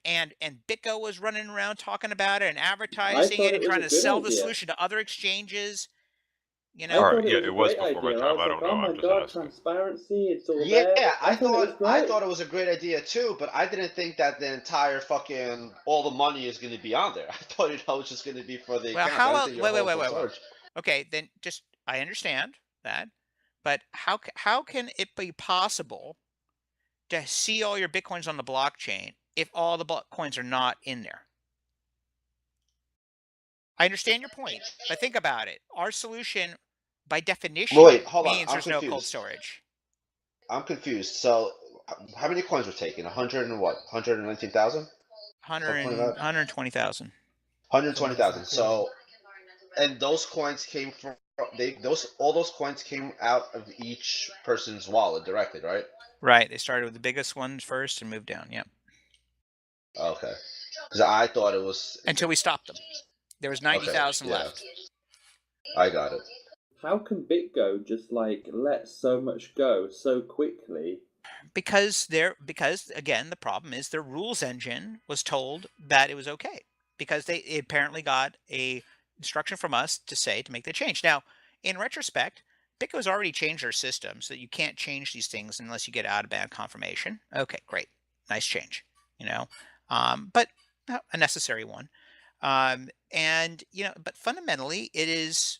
and BitGo was running around talking about it and advertising it and trying to sell the solution to other exchanges. It was before my time. I don't know. Oh my god, transparency! It's all there. Yeah, I thought it was a great idea too, but I didn't think that the entire fucking all the money is going to be on there. I thought it was just going to be for the. Well, wait. Okay, then I understand that, but how can it be possible to see all your Bitcoins on the blockchain if all the Bitcoins are not in there? I understand your point, but think about it. Our solution, by definition, Wait, hold on. means I'm there's no cold confused. storage. I'm confused. So, how many coins were taken? 100 and what? 119,000? 120,000. 120,000. So, and those coins came from all those coins came out of each person's wallet directly, right? Right. They started with the biggest ones first and moved down. Yep. Okay. Because I thought it was Until we stopped them. There was 90,000 left. I got it. How can BitGo just like let so much go so quickly? Because again, the problem is their rules engine was told that it was okay, because they apparently got a instruction from us to make the change. Now, in retrospect, BitGo's already changed their system so that you can't change these things unless you get out of band confirmation. Okay, great, nice change, but a necessary one. And but fundamentally, it is.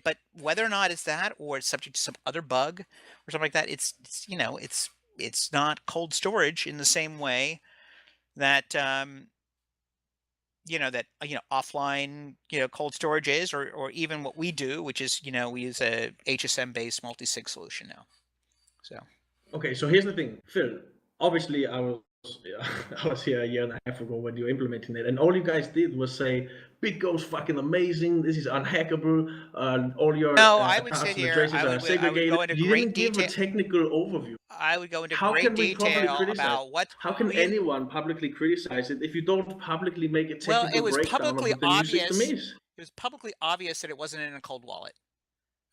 But whether or not it's that, or it's subject to some other bug or something like that, it's not cold storage in the same way that offline cold storage is, or even what we do, which is we use a HSM based multi-sig solution now. So okay, so here's the thing, Phil. Obviously, I was here a year and a half ago when you were implementing it, and all you guys did was say, BitGo's fucking amazing, this is unhackable, all your I would sit tasks and here, addresses are segregated. go into You great didn't give a detail. technical overview. I would go into How great can we properly detail criticize? about what. How can anyone publicly criticize it if you don't publicly make a Well, technical it was breakdown of publicly what the new system obvious. is? It was publicly obvious that it wasn't in a cold wallet.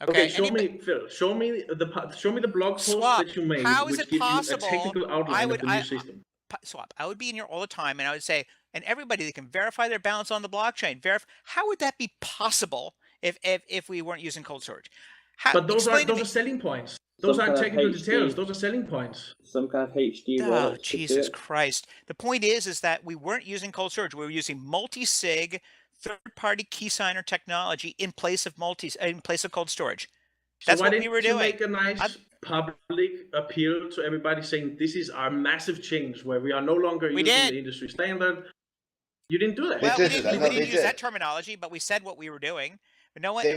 Okay, show me, Phil. Show me the blog post Swap, that you made, how is which it gives you a possible? technical outline of the new system. Swap, I would be in here all the time, and I would say, and everybody that can verify their balance on the blockchain, how would that be possible if we weren't using cold storage? But those are selling points. Those aren't technical details. Those are selling points. Some kind of HD wallet. Oh, Jesus Christ! The point is that we weren't using cold storage. We were using multi-sig third-party key signer technology in place of cold storage. That's what we were doing. So why didn't you make a nice public appeal to everybody saying this is our massive change where we are no longer using the industry standard? You didn't do that. Well, we didn't use that terminology, but we said what we were doing. But no one, no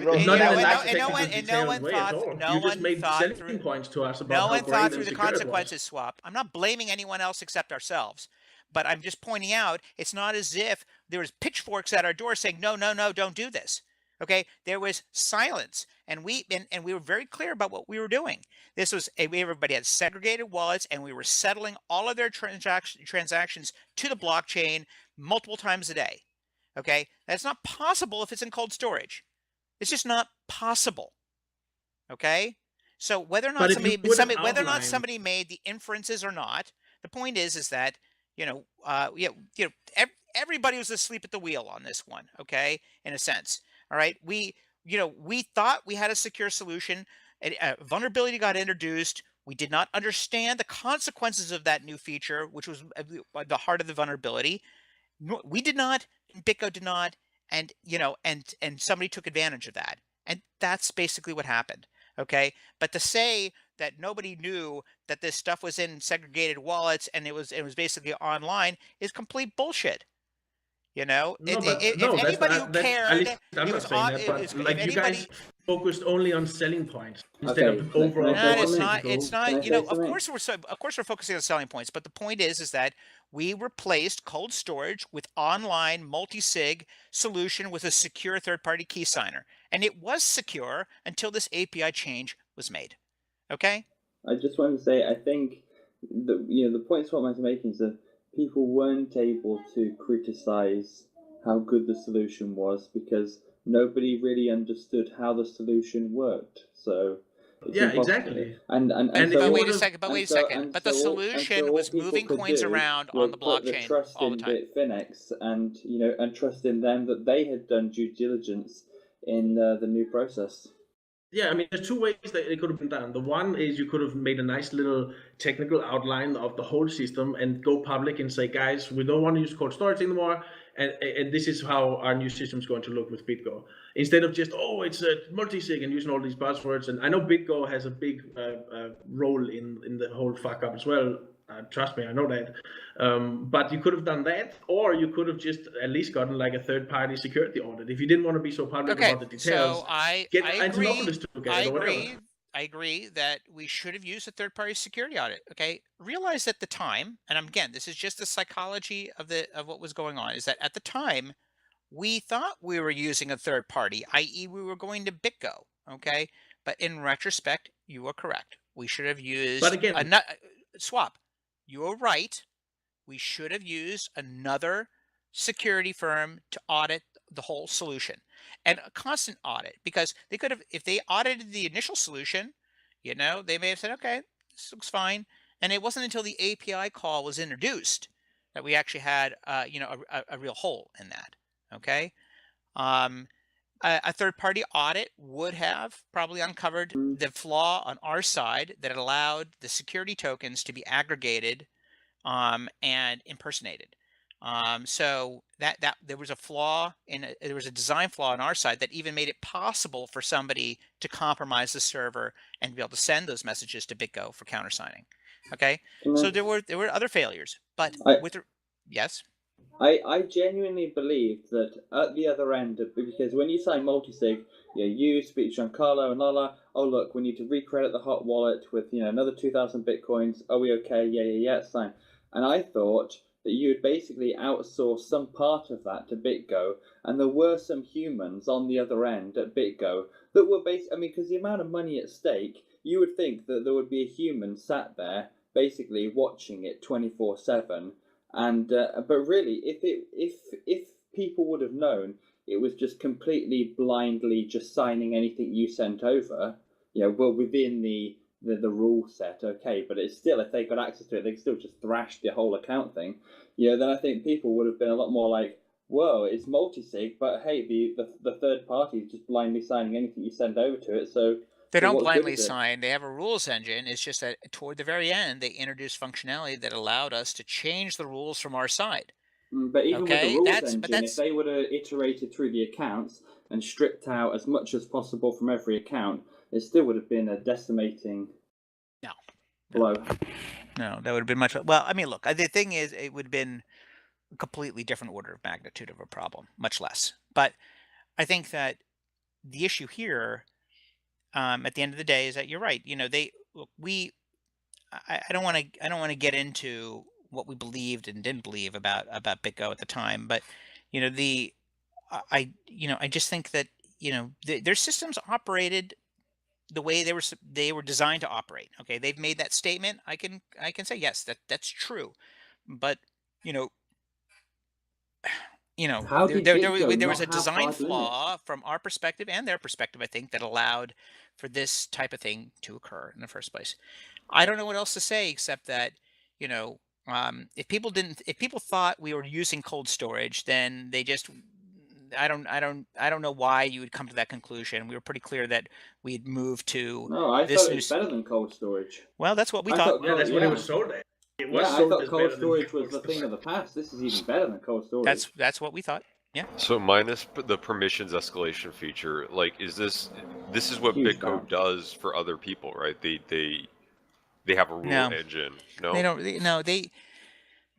one thought through the consequences. Swap. I'm not blaming anyone else except ourselves, but I'm just pointing out it's not as if there was pitchforks at our door saying no, don't do this. Okay, there was silence, and we were very clear about what we were doing. This was everybody had segregated wallets, and we were settling all of their transactions to the blockchain multiple times a day. Okay, that's not possible if it's in cold storage. It's just not possible. Okay, so whether or not somebody made the inferences or not, the point is that everybody was asleep at the wheel on this one. Okay, in a sense. All right, we thought we had a secure solution. A vulnerability got introduced. We did not understand the consequences of that new feature, which was the heart of the vulnerability. We did not, BitGo did not, and somebody took advantage of that, and that's basically what happened. Okay, but to say that nobody knew that this stuff was in segregated wallets and it was basically online is complete bullshit. If anybody who cared, you guys focused only on selling points instead of overall. It's not. Of course we're focusing on selling points, but the point is that we replaced cold storage with online multi-sig solution with a secure third-party key signer, and it was secure until this API change was made. Okay. I just wanted to say, I think the point Swap is making is that people weren't able to criticize how good the solution was because nobody really understood how the solution worked. So yeah, exactly. And but wait a second. But the solution was moving coins around on the blockchain all the time. Bitfinex and trust in them that they had done due diligence in the new process. Yeah, I mean, there's two ways that it could have been done. The one is you could have made a nice little technical outline of the whole system and go public and say, guys, we don't want to use cold storage anymore, and this is how our new system is going to look with BitGo. Instead of just, it's a multi-sig and using all these buzzwords. And I know BitGo has a big role in the whole fuck up as well. Trust me, I know that. But you could have done that, or you could have just at least gotten like a third-party security audit. If you didn't want to be so public Okay, about the details, so I get agree. Antonopoulos to look at I it or whatever. agree. I agree that we should have used a third-party security audit. Okay, realize at the time, and again, this is just the psychology of what was going on, is that at the time we thought we were using a third party, i.e., we were going to BitGo. Okay, but in retrospect, you are correct. We should have But used again, swap. You are right. We should have used another security firm to audit the whole solution, and a constant audit, because they could have, if they audited the initial solution, they may have said, okay, this looks fine. And it wasn't until the API call was introduced that we actually had, a real hole in that. Okay. A third-party audit would have probably uncovered the flaw on our side that allowed the security tokens to be aggregated and impersonated. So that there was a flaw there was a design flaw on our side that even made it possible for somebody to compromise the server and be able to send those messages to BitGo for countersigning. Okay, so there were other failures, but yes. I genuinely believe that at the other end, because when you sign multisig, you speak to Giancarlo and Lala. Oh look, we need to recredit the hot wallet with another 2,000 bitcoins. Are we okay? Yeah, sign. And I thought that you would basically outsource some part of that to BitGo, and there were some humans on the other end at BitGo that were because the amount of money at stake, you would think that there would be a human sat there basically watching it 24/7. And but really, if people would have known it was just completely blindly just signing anything you sent over, well, within the rule set, okay, but it's still, if they got access to it, they could still just thrash the whole account thing. Then I think people would have been a lot more like, whoa, it's multisig, but hey, the third party is just blindly signing anything you send over to it. So they don't what good blindly is it? sign. They have a rules engine. It's just that toward the very end, they introduced functionality that allowed us to change the rules from our side. But even with the Okay, rules engine, if they would have iterated through the accounts and stripped out as much as possible from every account, it still would have been a decimating blow. No, that would have been much. Well, I mean, look, the thing is, it would have been a completely different order of magnitude of a problem, much less. But I think that the issue here, at the end of the day, is that you're right. I don't want to get into what we believed and didn't believe about BitGo at the time, but I just think that their systems operated the way they were designed to operate. Okay, they've made that statement. I can say yes, that's true, but How did BitGo there was not a have design hard limits? flaw from our perspective and their perspective, I think, that allowed for this type of thing to occur in the first place. I don't know what else to say except that, if people thought we were using cold storage, then they just, I don't know why you would come to that conclusion. We were pretty clear that we'd moved to No, I this thought it new. was better than cold storage. Well, that's what we I thought. thought yeah, that's what it was sold at. It was I sold thought as cold better than storage was cold the thing storage. of the past. This is even better than cold storage. That's what we thought. Yeah. So minus the permissions escalation feature, like, is this is what Huge BitGo fan. does for other people, right? They have a rule No. engine. No, They don't. No,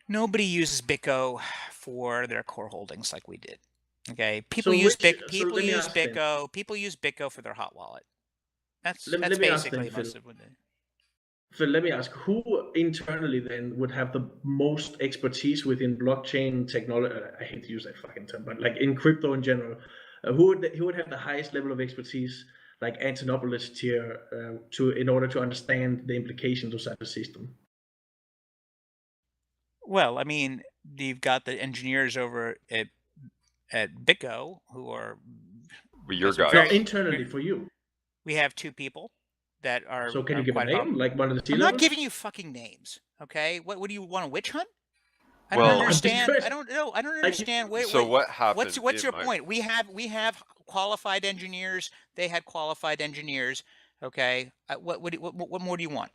nobody uses BitGo for their core holdings like we did. Okay, people So use so let me ask then. BitGo. People use BitGo for their hot wallet. That's Let me ask basically then, Phil. most of what they. Phil, let me ask, who internally then would have the most expertise within blockchain technology? I hate to use that fucking term, but like in crypto in general, who would have the highest level of expertise, like Antonopoulos tier, in order to understand the implications of such a system? Well, I mean, you've got the engineers over at BitGo who are. your those are guys. No, very- internally for you. We have two people that are. So can you are give a quite name, like one of the I'm not C-levels? giving you fucking names. Okay, what do you want, a witch hunt? I Well, don't understand. because- I don't know. I don't understand. So what happened? What's your in my- point? We have qualified engineers. They had qualified engineers. Okay. What more do you want?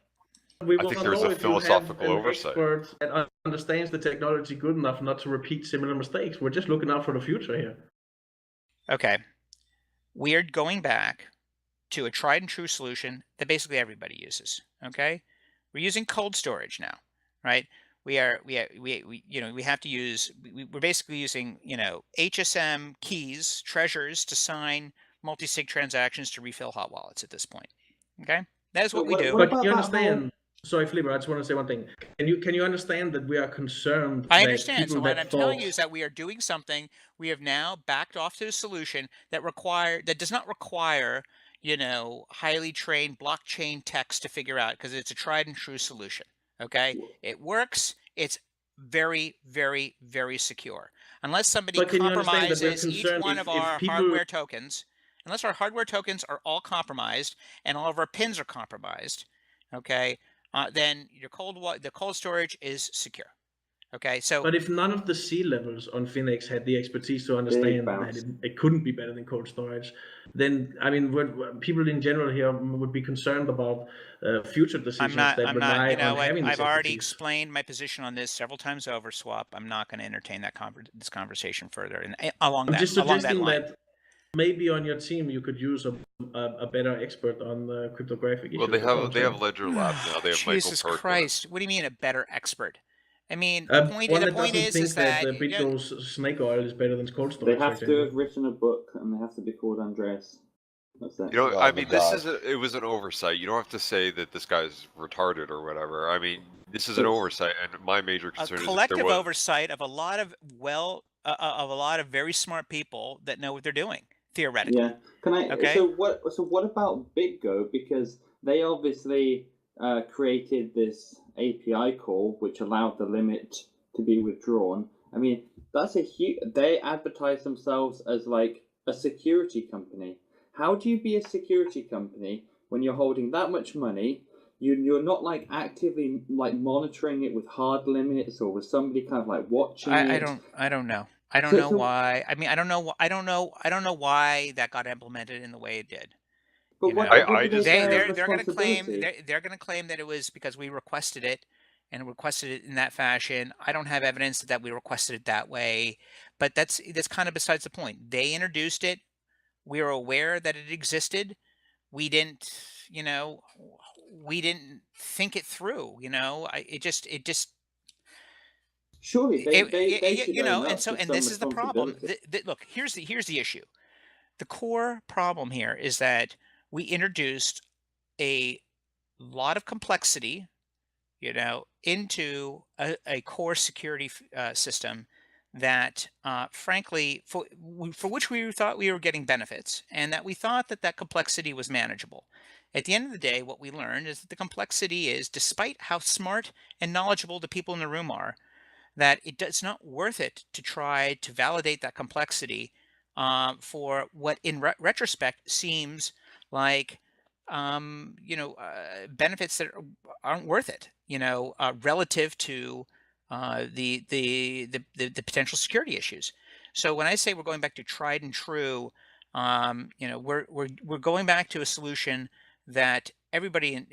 We I want think to there's know a if you have philosophical an oversight. expert that understands the technology good enough not to repeat similar mistakes. We're just looking out for the future here. Okay. We are going back to a tried and true solution that basically everybody uses. Okay. We're using cold storage now. right? We have to use, we're basically using, HSM keys, treasures to sign multi-sig transactions to refill hot wallets at this point. Okay, that is But what we do. what But about you that whole? understand? Sorry, Flipper. I just want to say one thing. Can you understand that we are concerned I that understand. So people what that I'm telling thought, you is that we are doing something. We have now backed off to a solution that does not require, highly trained blockchain techs to figure out, because it's a tried and true solution. Okay, it works. It's very, very, very secure. Unless somebody but can you understand that we're compromises each concerned one of if our people, hardware tokens, unless our hardware tokens are all compromised and all of our pins are compromised, okay, then the cold storage is secure. Okay, so but if none of the C levels on Finex had the expertise to Big understand that bounce. it couldn't be better than cold storage, then I mean, people in general here would be concerned about future decisions that I'm not, rely on having this I've already expertise. explained my position on this several times over, Swap. I'm not going to entertain this conversation further, and along I'm that just along that suggesting line. that maybe on your team you could use a better expert on cryptographic Well, issues. they That's all I'm have saying. Ledger Labs now. They have Michael Jesus Perkins. Christ! What do you mean a better expert? I mean, the point One the that point doesn't is think that that BitGo's snake oil is better than cold They storage, for have to example. have written a book, and they have to be called Andreas. That's it. You know, Oh I my mean, this God. is it was an oversight. You don't have to say that this guy's retarded or whatever. I mean, this is an It's oversight, and my major a concern is if there collective was. oversight of a lot of of a lot of very smart people that know what they're doing, theoretically. yeah. Can I? Okay. So what about BitGo? Because they obviously created this API call which allowed the limit to be withdrawn. I mean, that's a huge. They advertise themselves as like a security company. How do you be a security company when you're holding that much money? You're not like actively like monitoring it with hard limits or with somebody kind of like watching I it. don't know. I don't So know why. I mean, I don't know. I don't know why that got implemented in the way it did. but what I do they just bear They're going to claim responsibility? they're going to claim that it was because we requested it and requested it in that fashion. I don't have evidence that we requested it that way, but that's kind of besides the point. They introduced it. We were aware that it existed. We didn't, we didn't think it through. It just Surely they should own and up so to and some this is the problem. responsibility. Look, here's the issue. The core problem here is that we introduced a lot of complexity, into a core security system that, frankly, for which we thought we were getting benefits, and that we thought that complexity was manageable. At the end of the day, what we learned is that the complexity is, despite how smart and knowledgeable the people in the room are, that it's not worth it to try to validate that complexity for what in retrospect seems like benefits that aren't worth it, relative to the potential security issues. So when I say we're going back to tried and true, we're going back to a solution that everybody,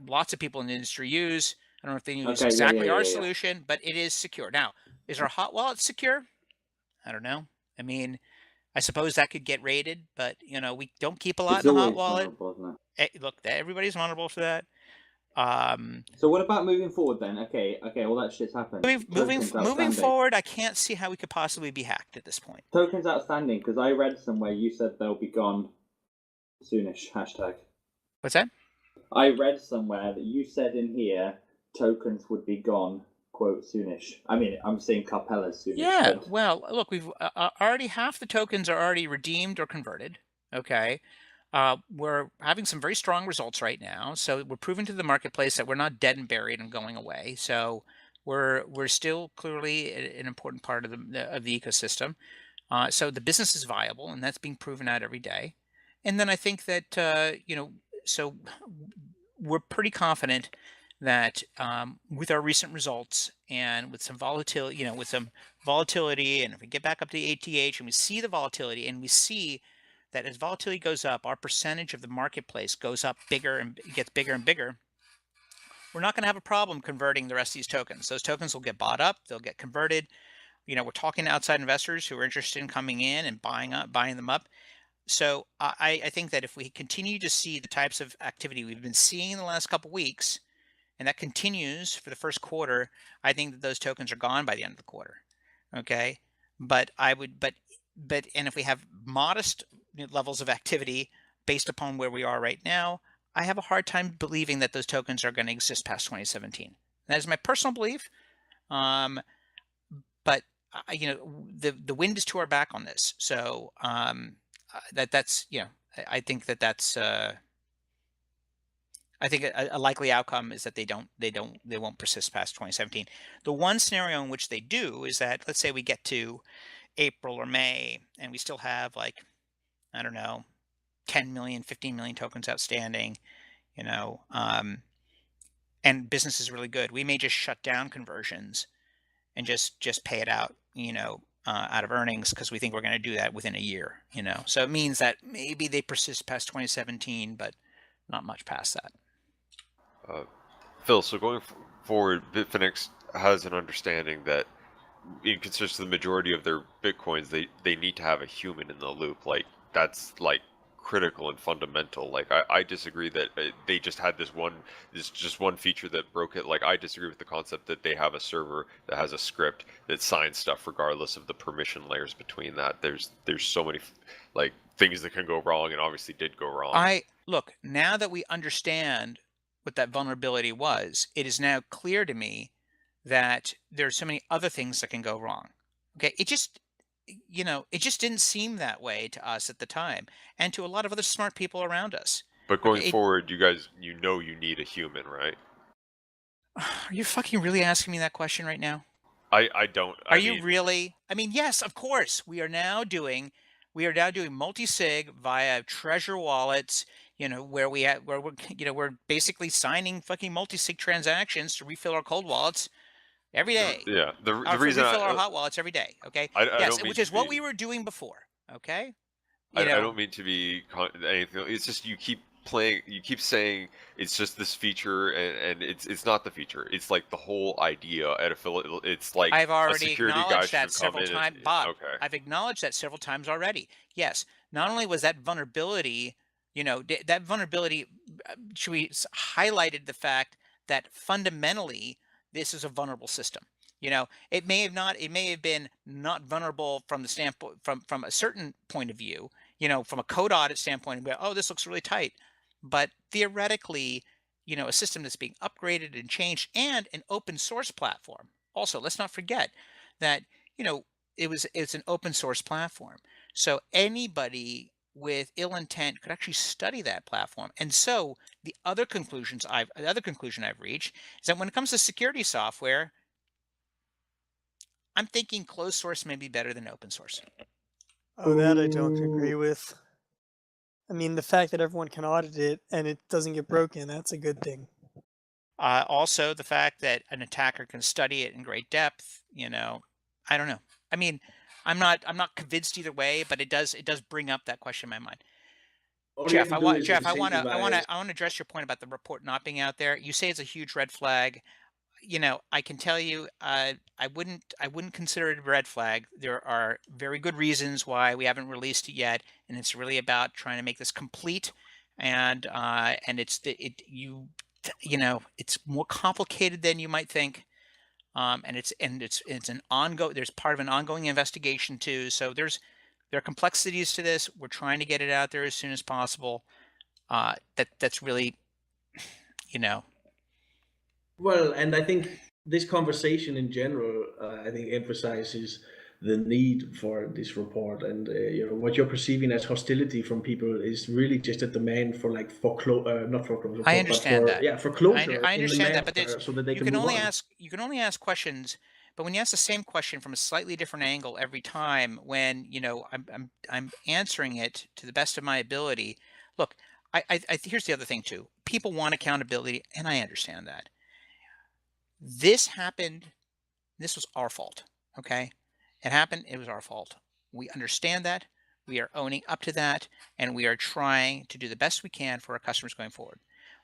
lots of people in the industry use. I don't know if they use Okay, exactly our yeah. solution, but it is secure. Now, is our hot wallet secure? I don't know. I mean, I suppose that could get raided, but we don't keep a lot It's in the hot always wallet. vulnerable, isn't it? Look, everybody's vulnerable for that. So what about moving forward then? Okay, all that shit's happened. Tokens Moving outstanding. forward, I can't see how we could possibly be hacked at this point. Tokens outstanding, because I read somewhere you said they'll be gone soonish. Hashtag. What's that? I read somewhere that you said in here tokens would be gone, quote, soonish. I mean, I'm saying Carpella's soonish. Yeah, But well, look, we've already half the tokens are already redeemed or converted. Okay. We're having some very strong results right now, so we're proving to the marketplace that we're not dead and buried and going away. So we're still clearly an important part of the ecosystem. So the business is viable, and that's being proven out every day. And then I think that so we're pretty confident that with our recent results and with some volatility, and if we get back up to the ATH and we see the volatility and we see that as volatility goes up, our percentage of the marketplace goes up bigger and gets bigger and bigger. We're not going to have a problem converting the rest of these tokens. Those tokens will get bought up, they'll get converted. We're talking to outside investors who are interested in coming in and buying them up. So I think that if we continue to see the types of activity we've been seeing in the last couple of weeks, and that continues for the first quarter, I think that those tokens are gone by the end of the quarter. Okay, but and if we have modest levels of activity based upon where we are right now, I have a hard time believing that those tokens are going to exist past 2017. That is my personal belief. But the wind is to our back on this. So that's I think that's I think a likely outcome is that they won't persist past 2017. The one scenario in which they do is that, let's say we get to April or May and we still have, like, I don't know, 10 million, 15 million tokens outstanding, and business is really good. We may just shut down conversions and just pay it out, out of earnings, because we think we're going to do that within a year, So it means that maybe they persist past 2017, but not much past that. Phil, so going forward, Bitfinex has an understanding that in consideration of the majority of their Bitcoins, they need to have a human in the loop. Like, that's like critical and fundamental. Like, I disagree that they just had this just one feature that broke it. Like, I disagree with the concept that they have a server that has a script that signs stuff regardless of the permission layers between that. There's so many like things that can go wrong, and obviously did go wrong. Look, now that we understand what that vulnerability was, it is now clear to me that there's so many other things that can go wrong. Okay, it just didn't seem that way to us at the time, and to a lot of other smart people around us. But going forward, you guys, you need a human, right? Are you fucking really asking me that question right now? I don't. Are you really? I mean, yes, of course. We are now doing multi-sig via Treasure wallets, where we're basically signing fucking multi-sig transactions to refill our cold wallets every day. Yeah, the reason refill our hot wallets every day. Okay. Yes, which is what we were doing before. Okay. I don't mean to be anything. It's just you keep playing. You keep saying it's just this feature, and it's not the feature. It's like the whole idea at affiliate. It's like I've already a security guy acknowledged that several times, Bob. Okay. I've acknowledged that several times already. Yes. Not only was that vulnerability, should we highlighted the fact that fundamentally this is a vulnerable system. It may have been not vulnerable from the standpoint from a certain point of view, from a code audit standpoint, oh, this looks really tight. But theoretically, a system that's being upgraded and changed, and an open source platform. Also, let's not forget that, it's an open source platform. So anybody with ill intent could actually study that platform. And so the other conclusion I've reached is that when it comes to security software, I'm thinking closed source may be better than open source. Oh, that I don't agree with. I mean, the fact that everyone can audit it and it doesn't get broken, that's a good thing. Also, the fact that an attacker can study it in great depth, I don't know. I mean, I'm not convinced either way, but it does bring up that question in my mind. Jeff, I want to address your point about the report not being out there. You say it's a huge red flag. I can tell you, I wouldn't consider it a red flag. There are very good reasons why we haven't released it yet, and it's really about trying to make this complete. And it's more complicated than you might think. And it's an ongoing. There's part of an ongoing investigation too. So there are complexities to this. We're trying to get it out there as soon as possible. That's really, Well, and I think this conversation in general, I think emphasizes the need for this report, and what you're perceiving as hostility from people is really just a demand for not foreclosure. I understand that. For closure. I understand that, but so that they can move on. You can only ask questions, but when you ask the same question from a slightly different angle every time, when I'm answering it to the best of my ability. Look, I here's the other thing too. People want accountability, and I understand that. This happened. This was our fault. Okay. It happened. It was our fault. We understand that. We are owning up to that. And we are trying to do the best we can for our customers going forward.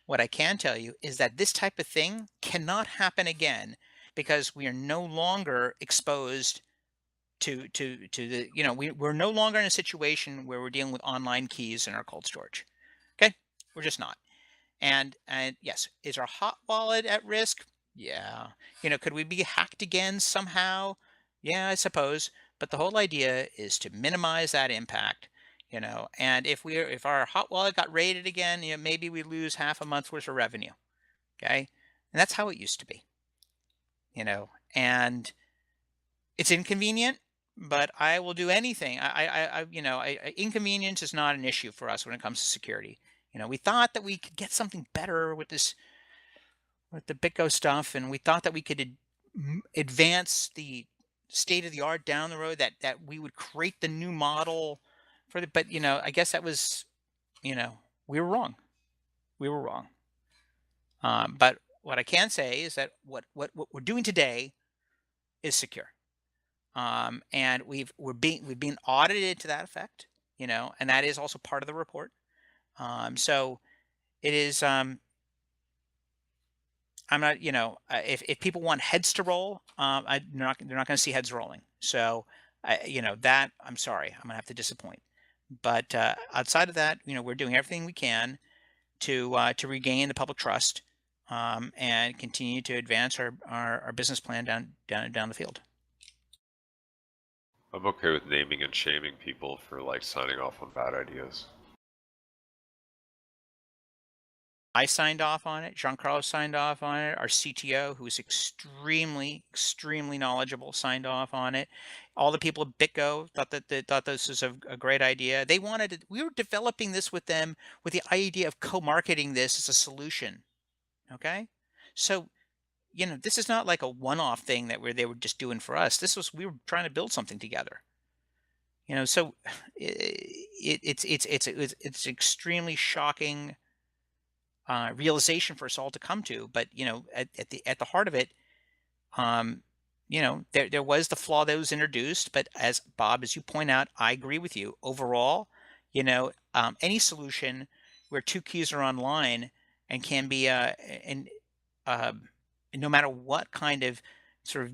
What I can tell you is that this type of thing cannot happen again, because we are no longer exposed to the, we're no longer in a situation where we're dealing with online keys in our cold storage. Okay. We're just not. And yes, is our hot wallet at risk? Yeah. Could we be hacked again somehow? Yeah, I suppose. But the whole idea is to minimize that impact. And if our hot wallet got raided again, maybe we lose half a month's worth of revenue. Okay, and that's how it used to be. And it's inconvenient, but I will do anything. Inconvenience is not an issue for us when it comes to security. We thought that we could get something better with the BitGo stuff, and we thought that we could advance the state of the art down the road. That we would create the new model for the. But I guess that was, we were wrong. We were wrong. But what I can say is that what we're doing today is secure. And we've been audited to that effect, and that is also part of the report. So it is. I'm not, if people want heads to roll, they're not going to see heads rolling. So, that I'm sorry, I'm going to have to disappoint. But outside of that, we're doing everything we can to regain the public trust, and continue to advance our business plan down the field. I'm okay with naming and shaming people for signing off on bad ideas. I signed off on it. Jean-Carlos signed off on it. Our CTO, who is extremely, extremely knowledgeable, signed off on it. All the people at BitGo thought this was a great idea. They wanted it. We were developing this with them with the idea of co-marketing this as a solution. Okay, so this is not like a one-off thing that they were just doing for us. We were trying to build something together. So it's extremely shocking realization for us all to come to. But at the heart of it, there was the flaw that was introduced. But as Bob, as you point out, I agree with you. Overall, any solution where two keys are online and can be no matter what kind of sort of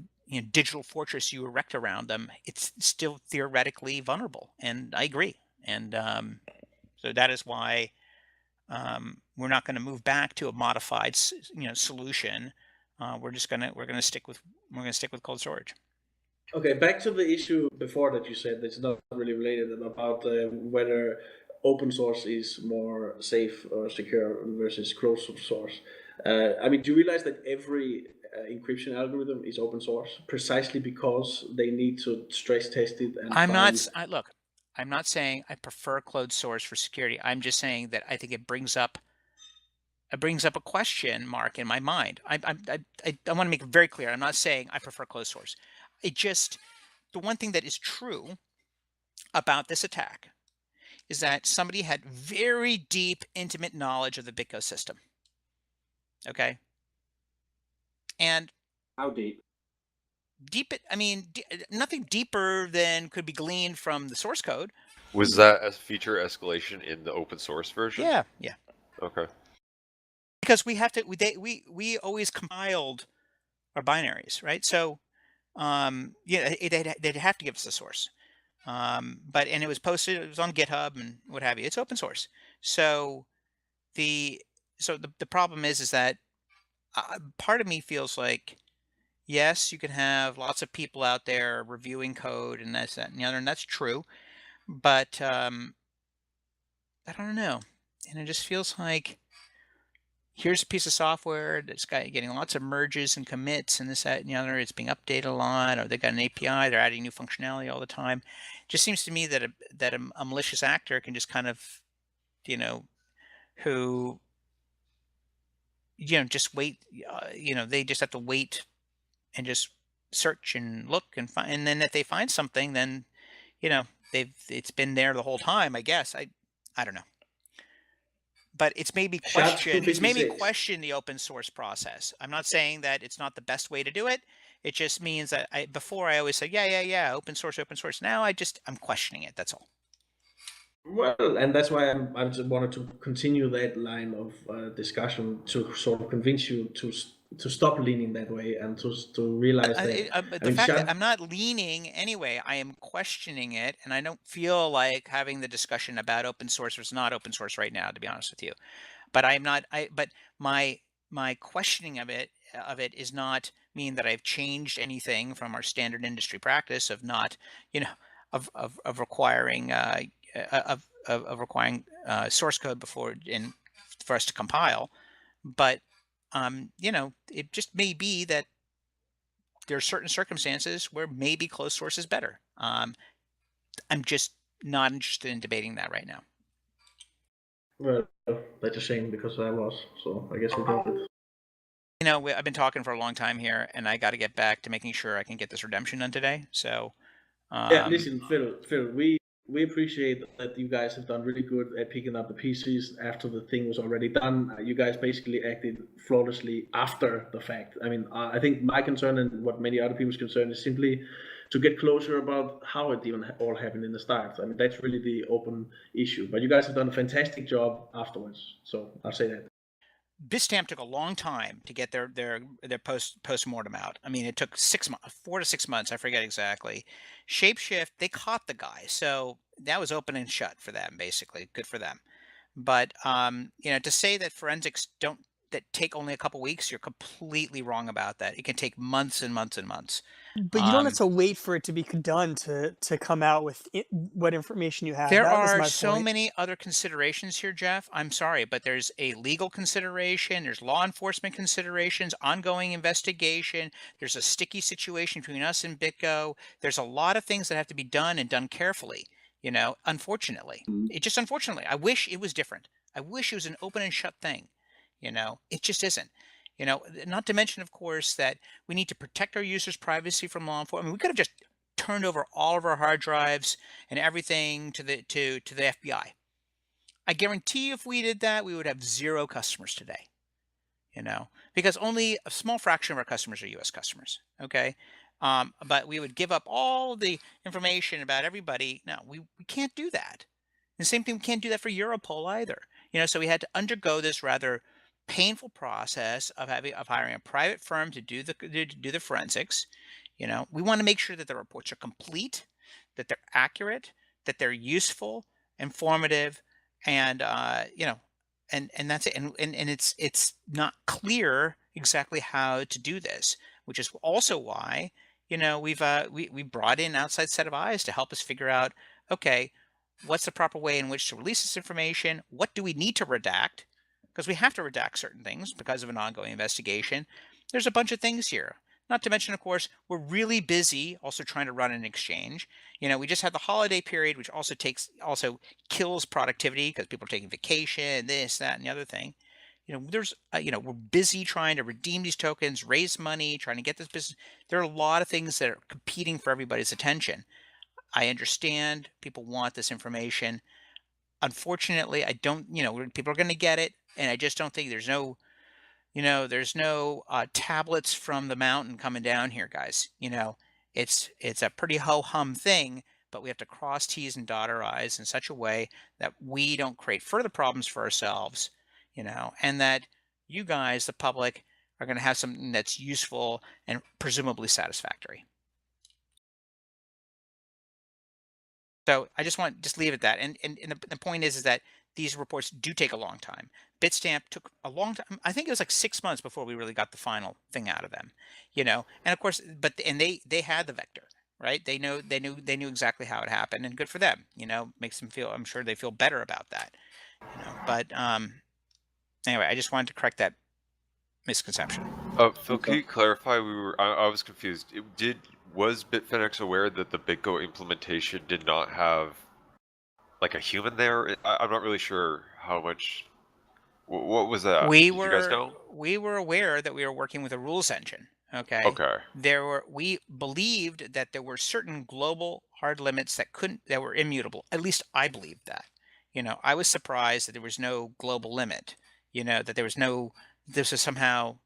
digital fortress you erect around them, it's still theoretically vulnerable. And I agree. And so that is why we're not going to move back to a modified solution. We're going to stick with cold storage. Okay, back to the issue before that you said that's not really related about whether open source is more safe or secure versus closed source. Do you realize that every encryption algorithm is open source precisely because they need to stress test it and Look, I'm not saying I prefer closed source for security. I'm just saying that I think it brings up a question mark in my mind. I want to make it very clear. I'm not saying I prefer closed source. The one thing that is true about this attack is that somebody had very deep, intimate knowledge of the BitGo system. Okay. And how deep? Nothing deeper than could be gleaned from the source code. Was that a feature escalation in the open source version? Yeah. Okay. Because we always compiled our binaries, right? So, they'd have to give us the source. But it was posted, it was on GitHub and what have you. It's open source. So the problem is that part of me feels like, yes, you can have lots of people out there reviewing code and this, that, and the other, and that's true. But I don't know. And it just feels like, here's a piece of software that's getting lots of merges and commits and this, that, and the other. It's being updated a lot, or they got an API. They're adding new functionality all the time. It just seems to me that a malicious actor can just kind of, who, just wait. They just have to wait and just search and look and find. And then if they find something, then it's been there the whole time. I guess I don't know. But it's made me question the open source process. I'm not saying that it's not the best way to do it. It just means that before I always say, yeah, open source. Now I'm questioning it. That's all. Well, and that's why I just wanted to continue that line of discussion to sort of convince you to stop leaning that way and to realize that. But I the mean, fact that shut. I'm not leaning anyway, I am questioning it, and I don't feel like having the discussion about open source versus not open source right now, to be honest with you. But I'm not. But my questioning of it is not mean that I've changed anything from our standard industry practice of not, you know, of requiring of requiring source code before in for us to compile. But it just may be that there are certain circumstances where maybe closed source is better. I'm just not interested in debating that right now. Well, that's a shame because I was. So I guess we got it. I've been talking for a long time here, and I got to get back to making sure I can get this redemption done today. So, Yeah, listen, Phil, we appreciate that you guys have done really good at picking up the pieces after the thing was already done. You guys basically acted flawlessly after the fact. I mean, I think my concern and what many other people's concern is simply to get closer about how it even all happened in the start. I mean, that's really the open issue. But you guys have done a fantastic job afterwards. So I'll say that. Bitstamp took a long time to get their post-mortem out. I mean, it took 4 to 6 months. I forget exactly. Shapeshift, they caught the guy, so that was open and shut for them, basically. Good for them. But to say that forensics that take only a couple weeks, you're completely wrong about that. It can take months and months and months. But you don't have to wait for it to be done to come out with what information you have. There That was are my so point. many other considerations here, Jeff. I'm sorry, but there's a legal consideration, there's law enforcement considerations, ongoing investigation, there's a sticky situation between us and BitGo. There's a lot of things that have to be done and done carefully, unfortunately. Unfortunately, I wish it was different. I wish it was an open and shut thing. It just isn't. Not to mention, of course, that we need to protect our users' privacy from law enforcement. I mean, we could have just turned over all of our hard drives and everything to the FBI. I guarantee you if we did that, we would have 0 customers today. Because only a small fraction of our customers are US customers. Okay. But we would give up all the information about everybody. No, we can't do that. And the same thing, we can't do that for Europol either. So we had to undergo this rather painful process of hiring a private firm to do the forensics. We want to make sure that the reports are complete, that they're accurate, that they're useful, informative, and and that's it. And it's not clear exactly how to do this, which is also why we brought in an outside set of eyes to help us figure out, okay, what's the proper way in which to release this information? What do we need to redact? Because we have to redact certain things because of an ongoing investigation. There's a bunch of things here. Not to mention, of course, we're really busy also trying to run an exchange. We just had the holiday period, which also kills productivity because people are taking vacation, this, that, and the other thing. We're busy trying to redeem these tokens, raise money, trying to get this business. There are a lot of things that are competing for everybody's attention. I understand people want this information. Unfortunately, I don't, people are going to get it. And I just don't think there's no tablets from the mountain coming down here, guys. It's a pretty ho-hum thing, but we have to cross T's and dot our I's in such a way that we don't create further problems for ourselves, and that you guys, the public, are going to have something that's useful and presumably satisfactory. So I just leave it at that. And the point is that these reports do take a long time. Bitstamp took a long time. I think it was like 6 months before we really got the final thing out of them, and of course, they had the vector, right? They knew exactly how it happened, and good for them. Makes them feel. I'm sure they feel better about that. But anyway, I just wanted to correct that misconception. Phil, can you clarify? I was confused. Was Bitfinex aware that the BitGo implementation did not have like a human there? I'm not really sure how much. What was that? Did you guys know? We were aware that we were working with a rules engine. Okay. Okay. We believed that there were certain global hard limits that were immutable. At least I believed that. I was surprised that there was no global limit. That this was somehow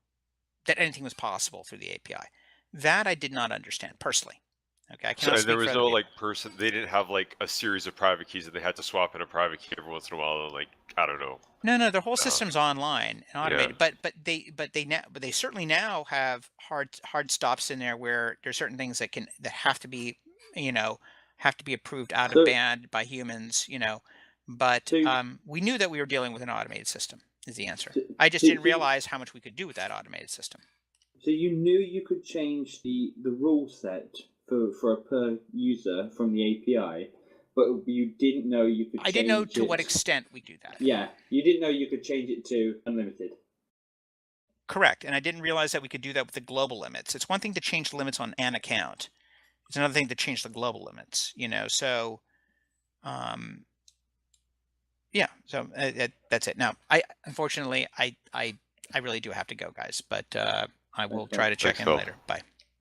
that anything was possible through the API. That I did not understand personally. Okay, I So, cannot and there speak for was other no people. like person. They didn't have like a series of private keys that they had to swap in a private key every once in a while. And, like, I don't know. No, their whole system's online and Yeah. automated. But they certainly now have hard stops in there where there's certain things that have to be, have to be approved out of So, band by humans. But so, we knew that we were dealing with an automated system. Is the answer. so, I just so, didn't realize how much we could do with that automated system. so you knew you could change the rule set for a per user from the API, but you didn't know you could I change didn't know to it. what extent we do that. Yeah, you didn't know you could change it to unlimited. Correct. And I didn't realize that we could do that with the global limits. It's one thing to change the limits on an account. It's another thing to change the global limits, so yeah, so that's it. Now, unfortunately I really do have to go, guys, but I will Okay. try to check Thanks, in Phil. later. Bye.